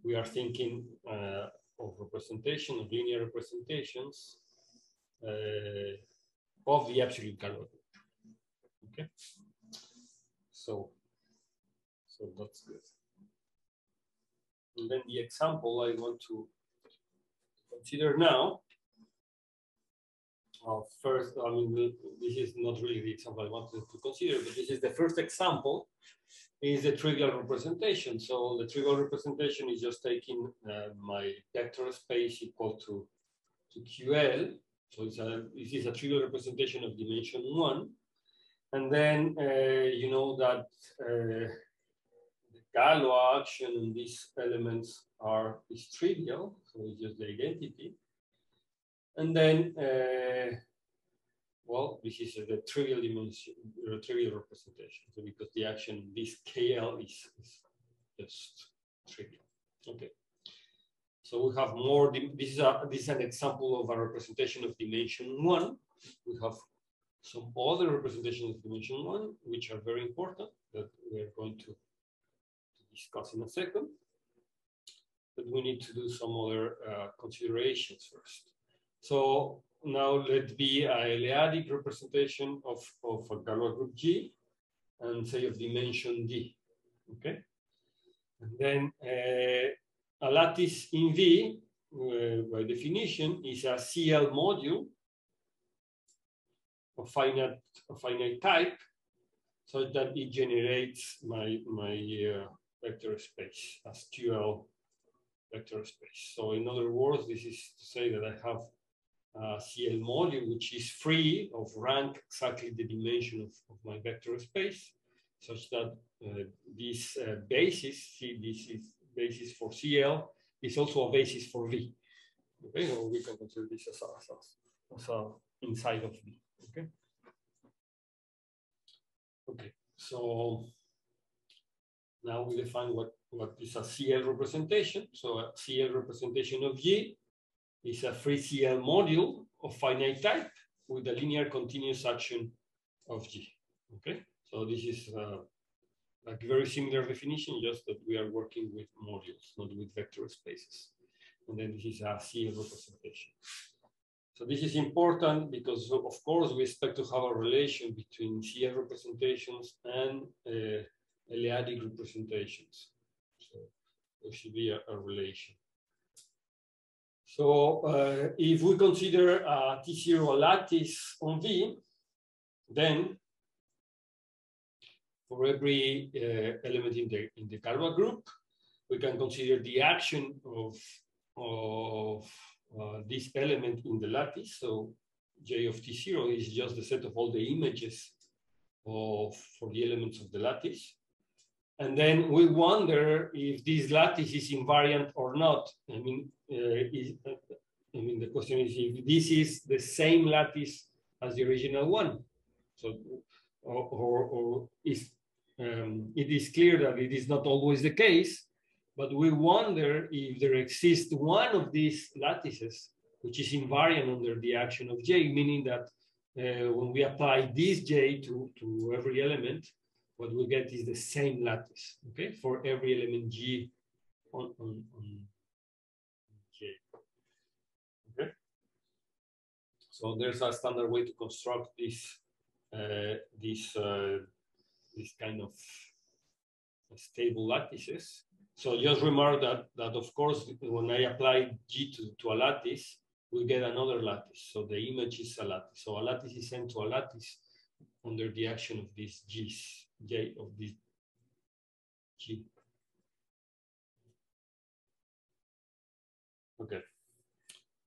we are thinking of representation, of linear representations of the absolute Galois group. Okay, so that's good. And then the example I want to consider now. First, I mean, this is not really the example I wanted to consider, but this is the first example, is the trivial representation. So the trivial representation is just taking my vector space equal to QL. So this is a trivial representation of dimension 1. And then you know that the Galois action in these elements is trivial, so it's just the identity. And then, well, this is the trivial dimension, trivial representation. So because the action in this KL is just trivial. Okay. So we have more. This is an example of a representation of dimension 1. We have some other representations of dimension 1, which are very important, that we are going to discuss in a second. But we need to do some other considerations first. So now let's be a Lattice representation of a Galois group G, and say of dimension D. Okay, and then a lattice in V, by definition, is a CL module of finite type, so that it generates my vector space as QL vector space. So in other words, this is to say that I have a CL module which is free of rank exactly the dimension of my vector space, such that this basis, this is basis for CL, is also a basis for V. Okay, so we can consider this as a inside of V. Okay. Okay, so Now we define what is a CL representation. So a CL representation of G is a free CL module of finite type with a linear continuous action of G. Okay, so this is like very similar definition, just that we are working with modules, not with vector spaces. And then this is a CL representation. So this is important because, of course, we expect to have a relation between CL representations and p-adic representations. So there should be a relation. So if we consider a T0 lattice on V, then for every element in the Galois group, we can consider the action of this element in the lattice. So J of T0 is just the set of all the images for the elements of the lattice. And then we wonder if this lattice is invariant or not. I mean, the question is if this is the same lattice as the original one. So, or is it is clear that it is not always the case, but we wonder if there exists one of these lattices which is invariant under the action of J, meaning that when we apply this J to every element, what we get is the same lattice, okay, for every element G on J. Okay, so there's a standard way to construct this this kind of stable lattices. So just remark that of course, when I apply G to a lattice, we get another lattice. So the image is a lattice. So a lattice is sent to a lattice under the action of these G's, J of this G. Okay.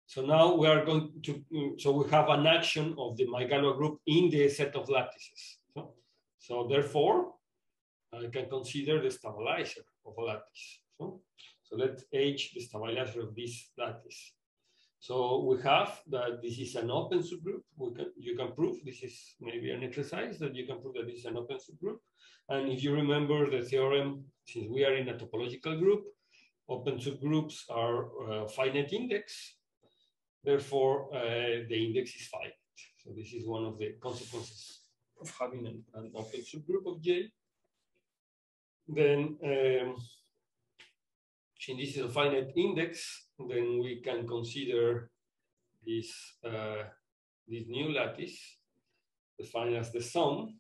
So now we are going to, so we have an action of the my Galois group in the set of lattices. So therefore, I can consider the stabilizer of a lattice. So let H the stabilizer of this lattice. So we have that this is an open subgroup. You can prove, this is maybe an exercise that you can prove that this is an open subgroup. And if you remember the theorem, since we are in a topological group, open subgroups are finite index. Therefore, the index is finite. So this is one of the consequences of having an open subgroup of J. Then, since this is a finite index, then we can consider this this new lattice defined as the sum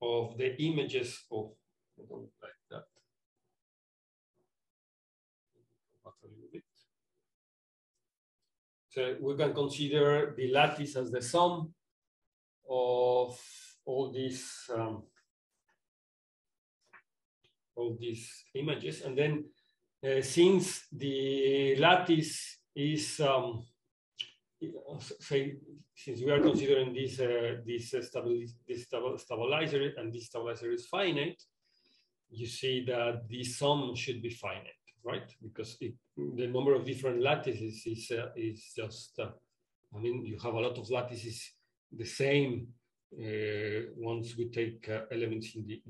of the images of, like that. So we can consider the lattice as the sum of all these images, and then since the lattice is since we are considering this stabilizer and this stabilizer is finite, you see that the sum should be finite, right? Because the number of different lattices is just I mean, you have a lot of lattices the same once we take elements in the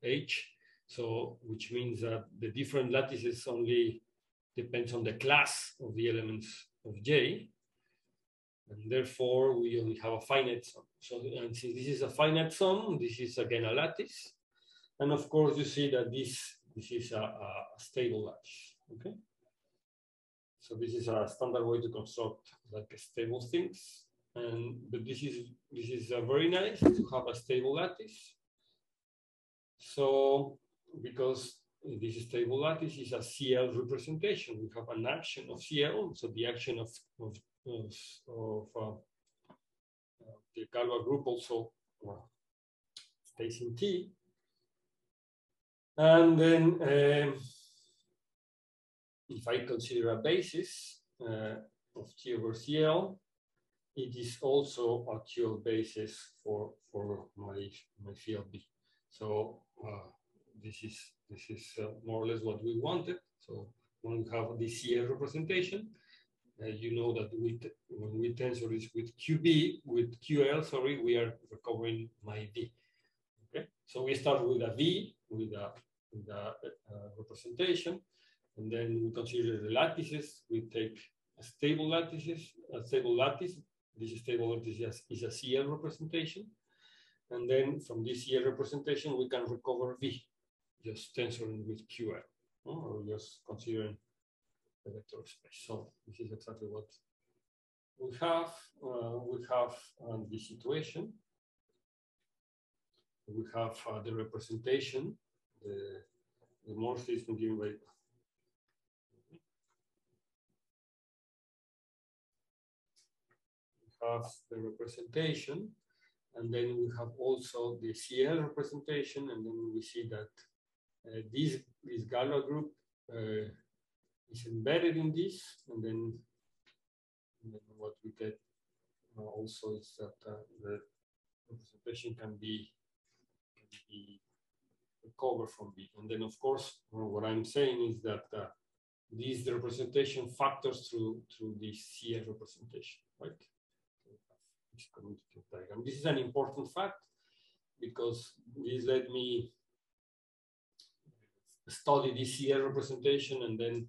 H. So, which means that the different lattices only depends on the class of the elements of J, and therefore we only have a finite sum. So, and since this is a finite sum, this is again a lattice, and of course you see that this is a stable lattice. Okay, so this is a standard way to construct like stable things, but this is very nice to have a stable lattice. So, because this stable lattice is a CL representation, we have an action of CL, so the action of the Galois group also stays in T. And then if I consider a basis of T over CL, it is also a QL basis for my field B. So this is more or less what we wanted. So when we have the CL representation, you know that when we tensor this with QL, sorry, we are recovering my V. Okay, so we start with a V with a representation. And then we consider the lattices. We take a stable lattice. This stable lattice is a CL representation. And then from this CL representation, we can recover V, just tensoring with QL, or just considering the vector space. So this is exactly what we have. We have the situation. We have the representation, the morphism given by have the representation, and then we have also the CL representation, and then we see that this Galois group is embedded in this, and then what we get also is that the representation can be recovered from B. And then, of course, what I'm saying is that this representation factors through this CL representation, right? This commutative diagram. This is an important fact because this let me study the CL representation and then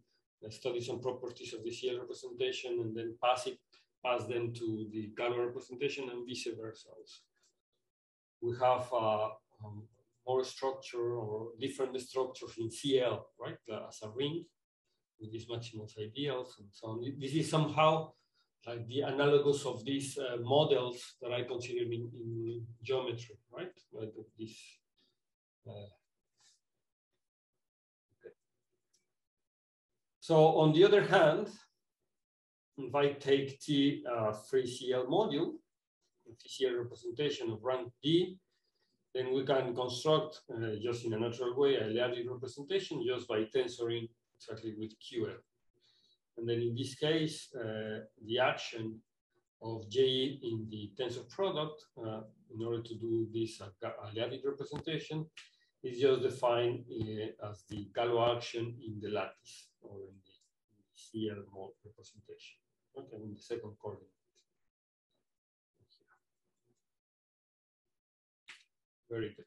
study some properties of the CL representation and then pass them to the Galois representation and vice versa. We have more structure or different structures in CL, right, as a ring with these maximals ideals and so on. This is somehow like the analogous of these models that I consider in geometry, right? Like this. Okay. So on the other hand, if I take the free CL module, the CL representation of rank D, then we can construct just in a natural way a Lattice representation just by tensoring exactly with QL. And then in this case, the action of J in the tensor product, in order to do this Lattice representation, is just defined as the Galois action in the lattice or in the CL mode representation. Okay, in the second coordinate. Very good.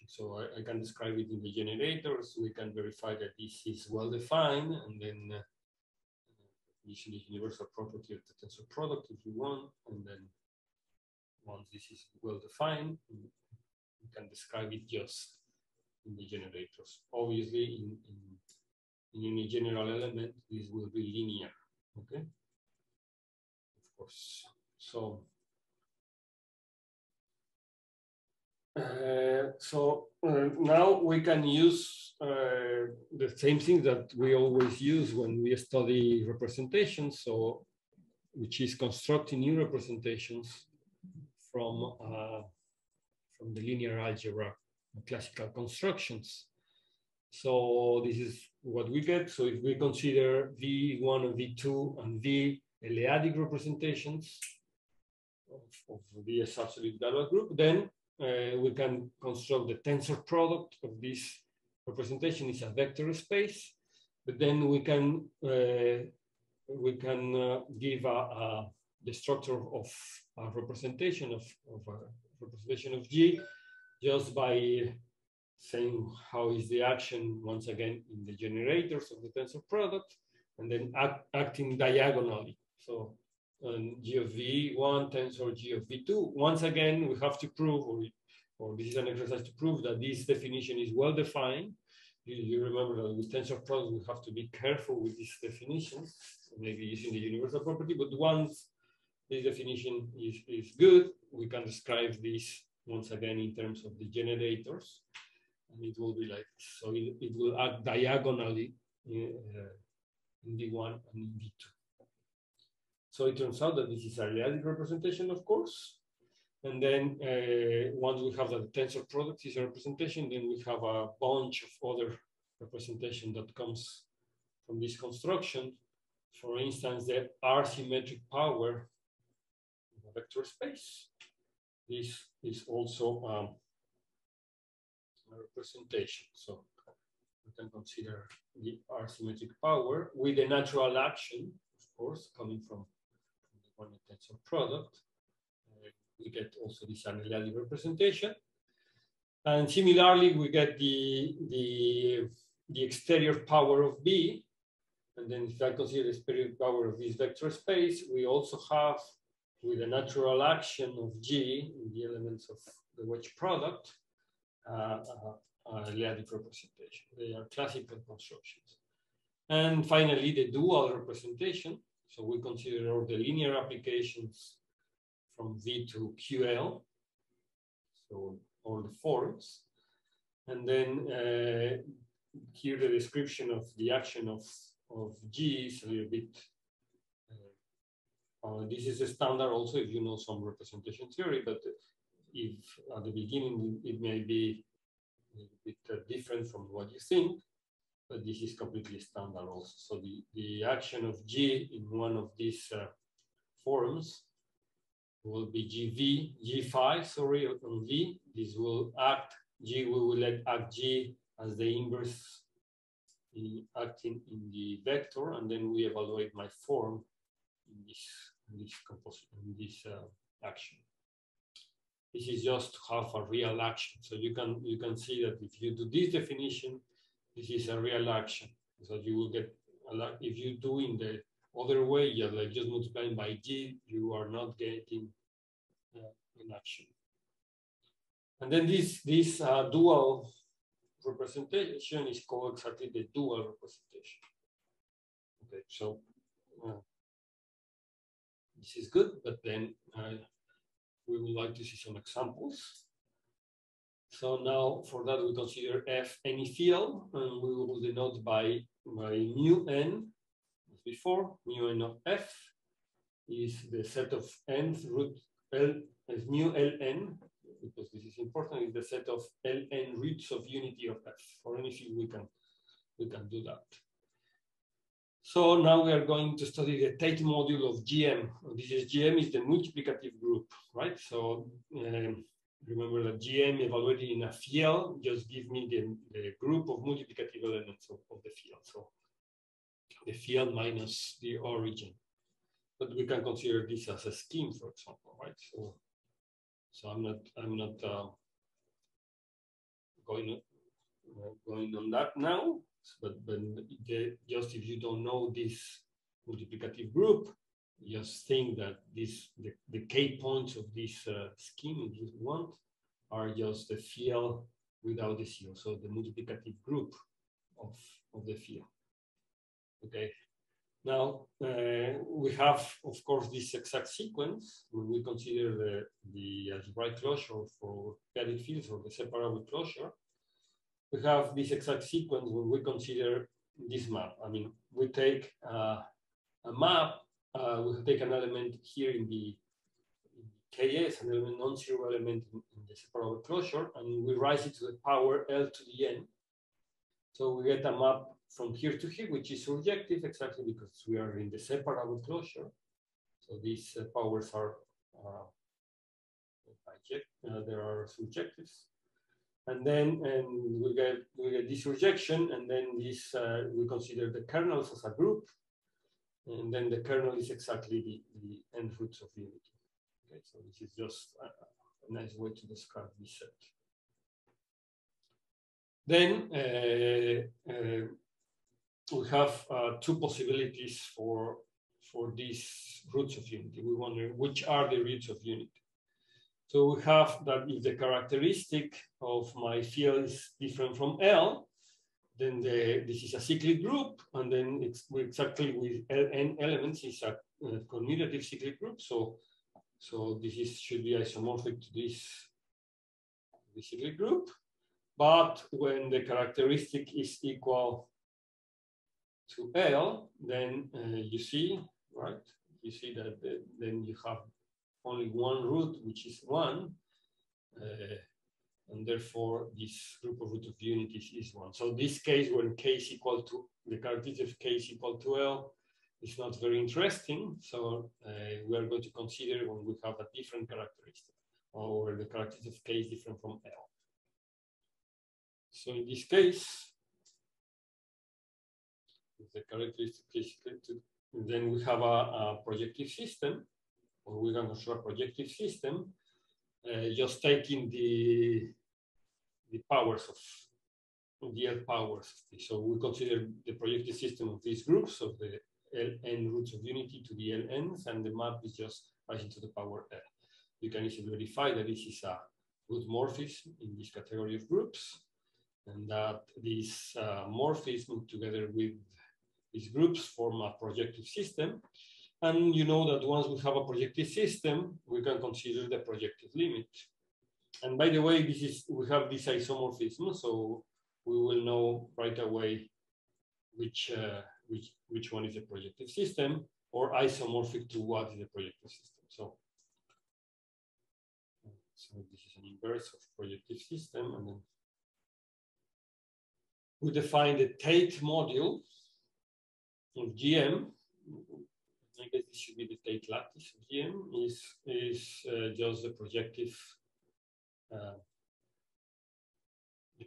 So I can describe it in the generators. We can verify that this is well defined, and then definition is universal property of the tensor product if you want. And then once this is well defined, we can describe it just in the generators. Obviously, in any general element, this will be linear. Okay, of course. So. Now we can use the same thing that we always use when we study representations, so which is constructing new representations from the linear algebra classical constructions. So this is what we get. So if we consider V1 and V2 and V L-adic representations of the absolute Galois group, then we can construct the tensor product of this representation is a vector space, but then we can give the structure of a representation of G just by saying how is the action once again in the generators of the tensor product, and then acting diagonally. So G of V1 tensor G of V2. Once again, we have to prove, or this is an exercise to prove that this definition is well defined. You remember that with tensor products, we have to be careful with this definition, maybe using the universal property, but once this definition is good, we can describe this once again in terms of the generators, and it will be like, so it will act diagonally in V1 and in V2. So it turns out that this is a Lattice representation, of course. And then once we have that the tensor product is a representation, then we have a bunch of other representation that comes from this construction. For instance, the R-symmetric power in a vector space. This is also a representation. So we can consider the R-symmetric power with the natural action, of course, coming from the tensor product, we get also this analytic representation. And similarly, we get the exterior power of B. And then if I consider the exterior power of this vector space, we also have, with the natural action of G in the elements of the wedge product, Lattice representation. They are classical constructions. And finally, the dual representation. So we consider all the linear applications from V to QL. So all the forms. And then here the description of the action of G is a little bit, this is a standard also if you know some representation theory, but if at the beginning it may be a bit different from what you think, but this is completely standard also. So the action of G in one of these forms will be G5, sorry, on V. This will act, G, we will let act G as the inverse acting in the vector, and then we evaluate my form in this action. This is just to have a real action. So you can see that if you do this definition, this is a real action. So you will get a lot. If you do in the other way, you're like just multiplying by G, you are not getting an action. And then this dual representation is called exactly the dual representation. Okay, so this is good, but then we would like to see some examples. So now for that we consider F any field, and we will denote by mu n, as before. Mu n of F is the set of nth root L as mu Ln, because this is important, is the set of Ln roots of unity of F. For anything we can do that. So now we are going to study the Tate module of GM. This is GM is the multiplicative group, right? So remember that GM evaluated in a field just give me the group of multiplicative elements of the field. So the field minus the origin. But we can consider this as a scheme, for example, right? So I'm not going on that now. But just if you don't know this multiplicative group, just think that the K points of this scheme, if you want, are just the field without the zero. So the multiplicative group of the field. Okay. Now we have, of course, this exact sequence when we consider the algebraic closure for p-adic fields or the separable closure. We have this exact sequence when we consider this map. I mean, we take a map, we take an element here in the KS, an element non-zero element in the separable closure, and we raise it to the power L to the n. So we get a map from here to here, which is surjective exactly because we are in the separable closure. So these powers are there are surjectives. And then we get this surjection, and then this we consider the kernels as a group, and then the kernel is exactly the n roots of unity. Okay, so this is just a nice way to describe this set. Then we have two possibilities for these roots of unity. We wonder which are the roots of unity. So we have that if the characteristic of my field is different from L, then this is a cyclic group, and then it's exactly with n elements is a commutative cyclic group. So this should be isomorphic to this cyclic group. But when the characteristic is equal to L, then you see, right? You see that then you have only one root, which is 1, and therefore this group of root of unities is 1. So this case, when k is equal to, the characteristic of k is equal to L, is not very interesting. So we are going to consider when we have a different characteristic, or where the characteristic of k is different from L. So in this case, the characteristic is then we have a projective system, or we're going to show a projective system just taking the powers of the L powers of this. So we consider the projective system of these groups of the Ln roots of unity to the Ln's, and the map is just rising to the power L. You can easily verify that this is a good morphism in this category of groups, and that this morphism together with these groups form a projective system. And you know that once we have a projective system, we can consider the projective limit. And by the way, we have this isomorphism, so we will know right away which one is a projective system, or isomorphic to what is a projective system. So this is an inverse of projective system, and then we define the Tate module of GM. I guess this should be the Tate lattice of GM, is just the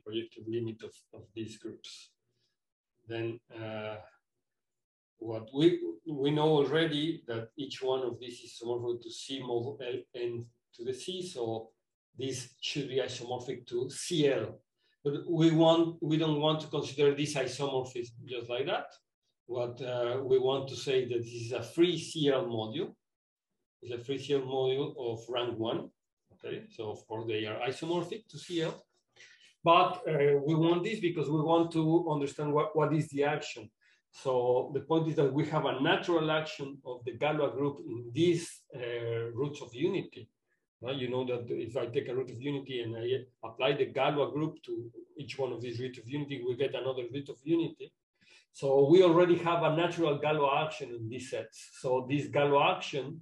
projective limit of these groups. Then what we know already that each one of these is isomorphic to C mod Ln to the C, so this should be isomorphic to CL. But we don't want to consider this isomorphism just like that. What we want to say that this is a free CL module. It's a free CL module of rank 1. Okay, so of course they are isomorphic to CL. But we want this because we want to understand what is the action. So the point is that we have a natural action of the Galois group in these roots of unity. You know that if I take a root of unity and I apply the Galois group to each one of these roots of unity, we get another root of unity. So we already have a natural Galois action in these sets. So this Galois action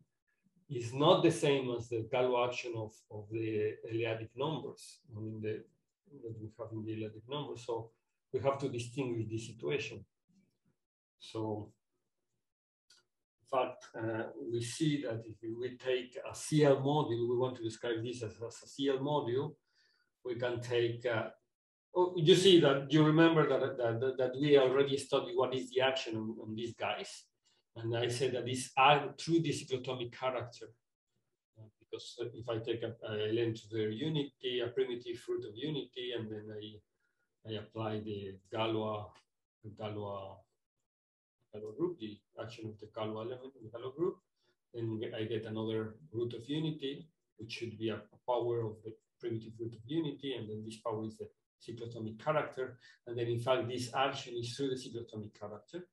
is not the same as the Galois action of the L-adic numbers. I mean, that we have in the L-adic numbers. So we have to distinguish this situation. So in fact, we see that if we take a CL module, we want to describe this as a CL module, we can take, you see that you remember that we already studied what is the action on these guys. And I said that this through the cycloatomic character. Because if I take a ln to their unity, a primitive root of unity, and then I apply the Galois group, the action of the Galois element in the Galois group, then I get another root of unity, which should be a power of the primitive root of unity, and then this power is the cycloatomic character, and then in fact this action is through the cycloatomic character.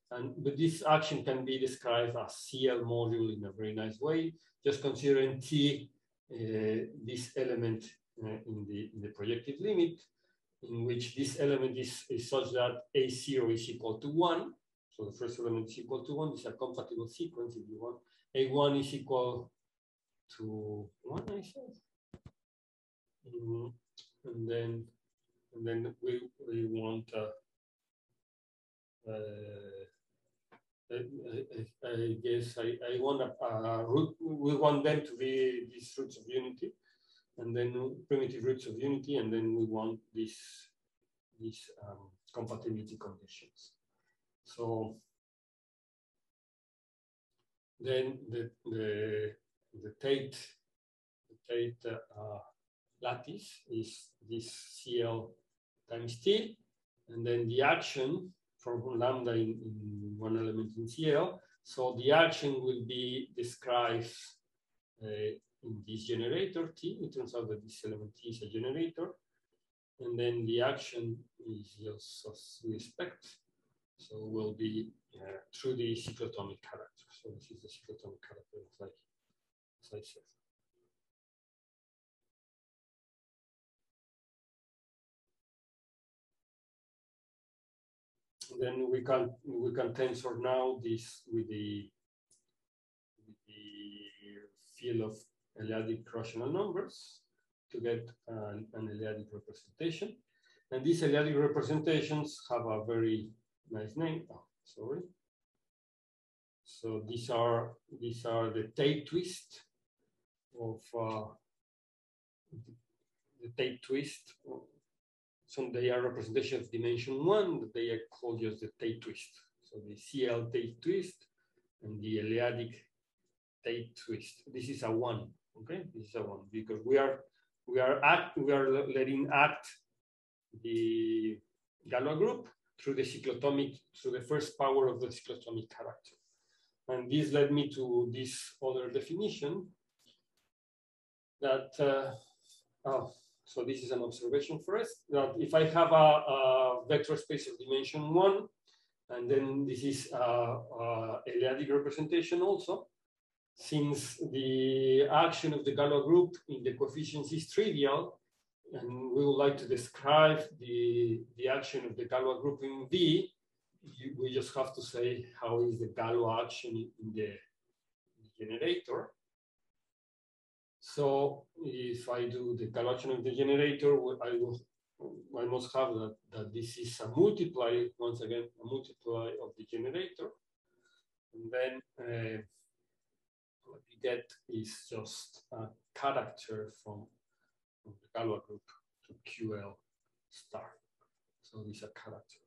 But this action can be described as CL module in a very nice way, just considering T, this element in the projective limit, in which this element is such that A0 is equal to 1. So the first element is equal to 1. This is a compatible sequence if you want. A1 is equal to 1, I said. And then we want I guess I want a root. We want them to be these roots of unity, and then primitive roots of unity, and then we want these compatibility conditions. So then the Tate lattice is this CL times T, and then the action from lambda in one element in CL. So the action will be described in this generator T. It turns out that this element T is a generator. And then the action is just as we expect. So will be through the cycloatomic character. So this is the cycloatomic character, as I said. Then we can tensor now this with the field of L-adic rational numbers to get an L-adic representation. And these L-adic representations have a very nice name. Oh, sorry. So these are the Tate twist of the Tate twist. So they are representation of dimension 1. They are called just the Tate twist. So the CL Tate twist and the L-adic Tate twist. This is a 1. Okay, this is a 1 because we are letting act the Galois group through the first power of the cycloatomic character. And this led me to this other definition that, so this is an observation first, that if I have a vector space of dimension 1, and then this is L-adic representation also, since the action of the Galois group in the coefficients is trivial, and we would like to describe the action of the Galois group in V, we just have to say how is the Galois action in the generator. So if I do the Galois action of the generator, I must have that this is a multiply, once again, a multiply of the generator. And then what we get is just a character from the Galois group to QL star. So this is a character.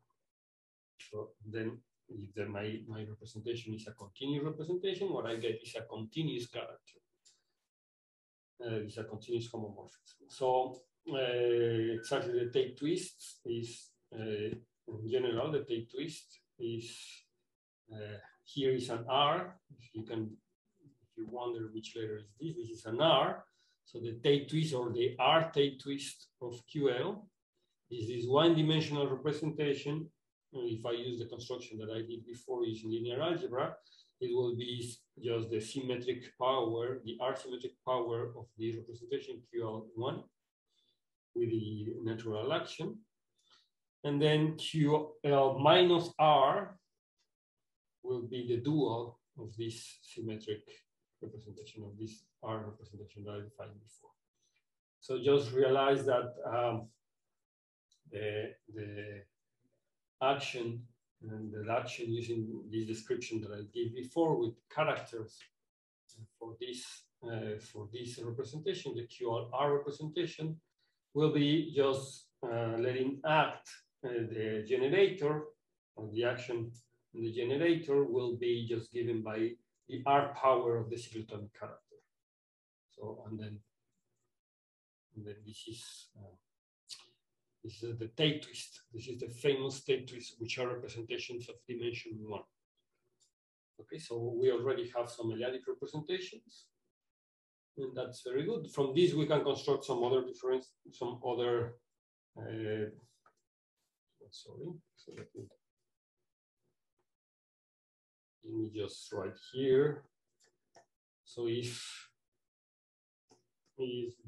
So then if my representation is a continuous representation, what I get is a continuous character. It's a continuous homomorphism. So exactly the Tate twist is, in general, the Tate twist is, here is an R. If you wonder which letter is this is an R. So the Tate twist or the R Tate twist of QL is this one-dimensional representation. If I use the construction that I did before using linear algebra, it will be just the symmetric power, the R symmetric power of the representation QL1 with the natural action. And then QL minus R will be the dual of this symmetric representation of this R representation that I defined before. So just realize that the action and the action using this description that I gave before with characters for this representation, the QR representation, will be just letting act the generator, or the action in the generator will be just given by the R power of the cycloatomic character. So, and then this is the Tate twist. This is the famous Tate twist, which are representations of dimension 1. Okay, so we already have some L-adic representations, and that's very good. From this, we can construct some other difference, some other. Sorry, so let me just write here. So if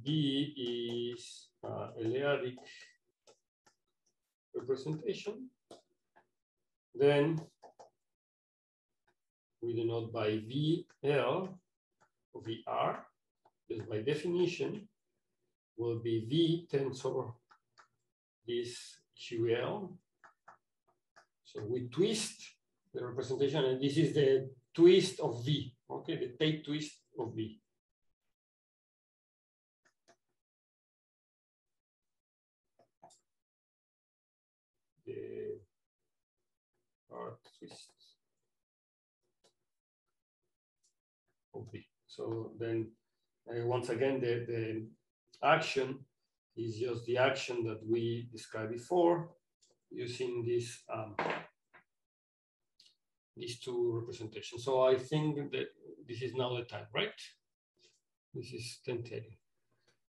B is L-adic representation, then we denote by VL or VR, just by definition, will be V tensor this QL. So we twist the representation, and this is the twist of V, okay, the Tate twist of V. The arc twist of V. So then, once again, the action is just the action that we described before using this these two representations. So I think that this is now the time, right? This is 10:30.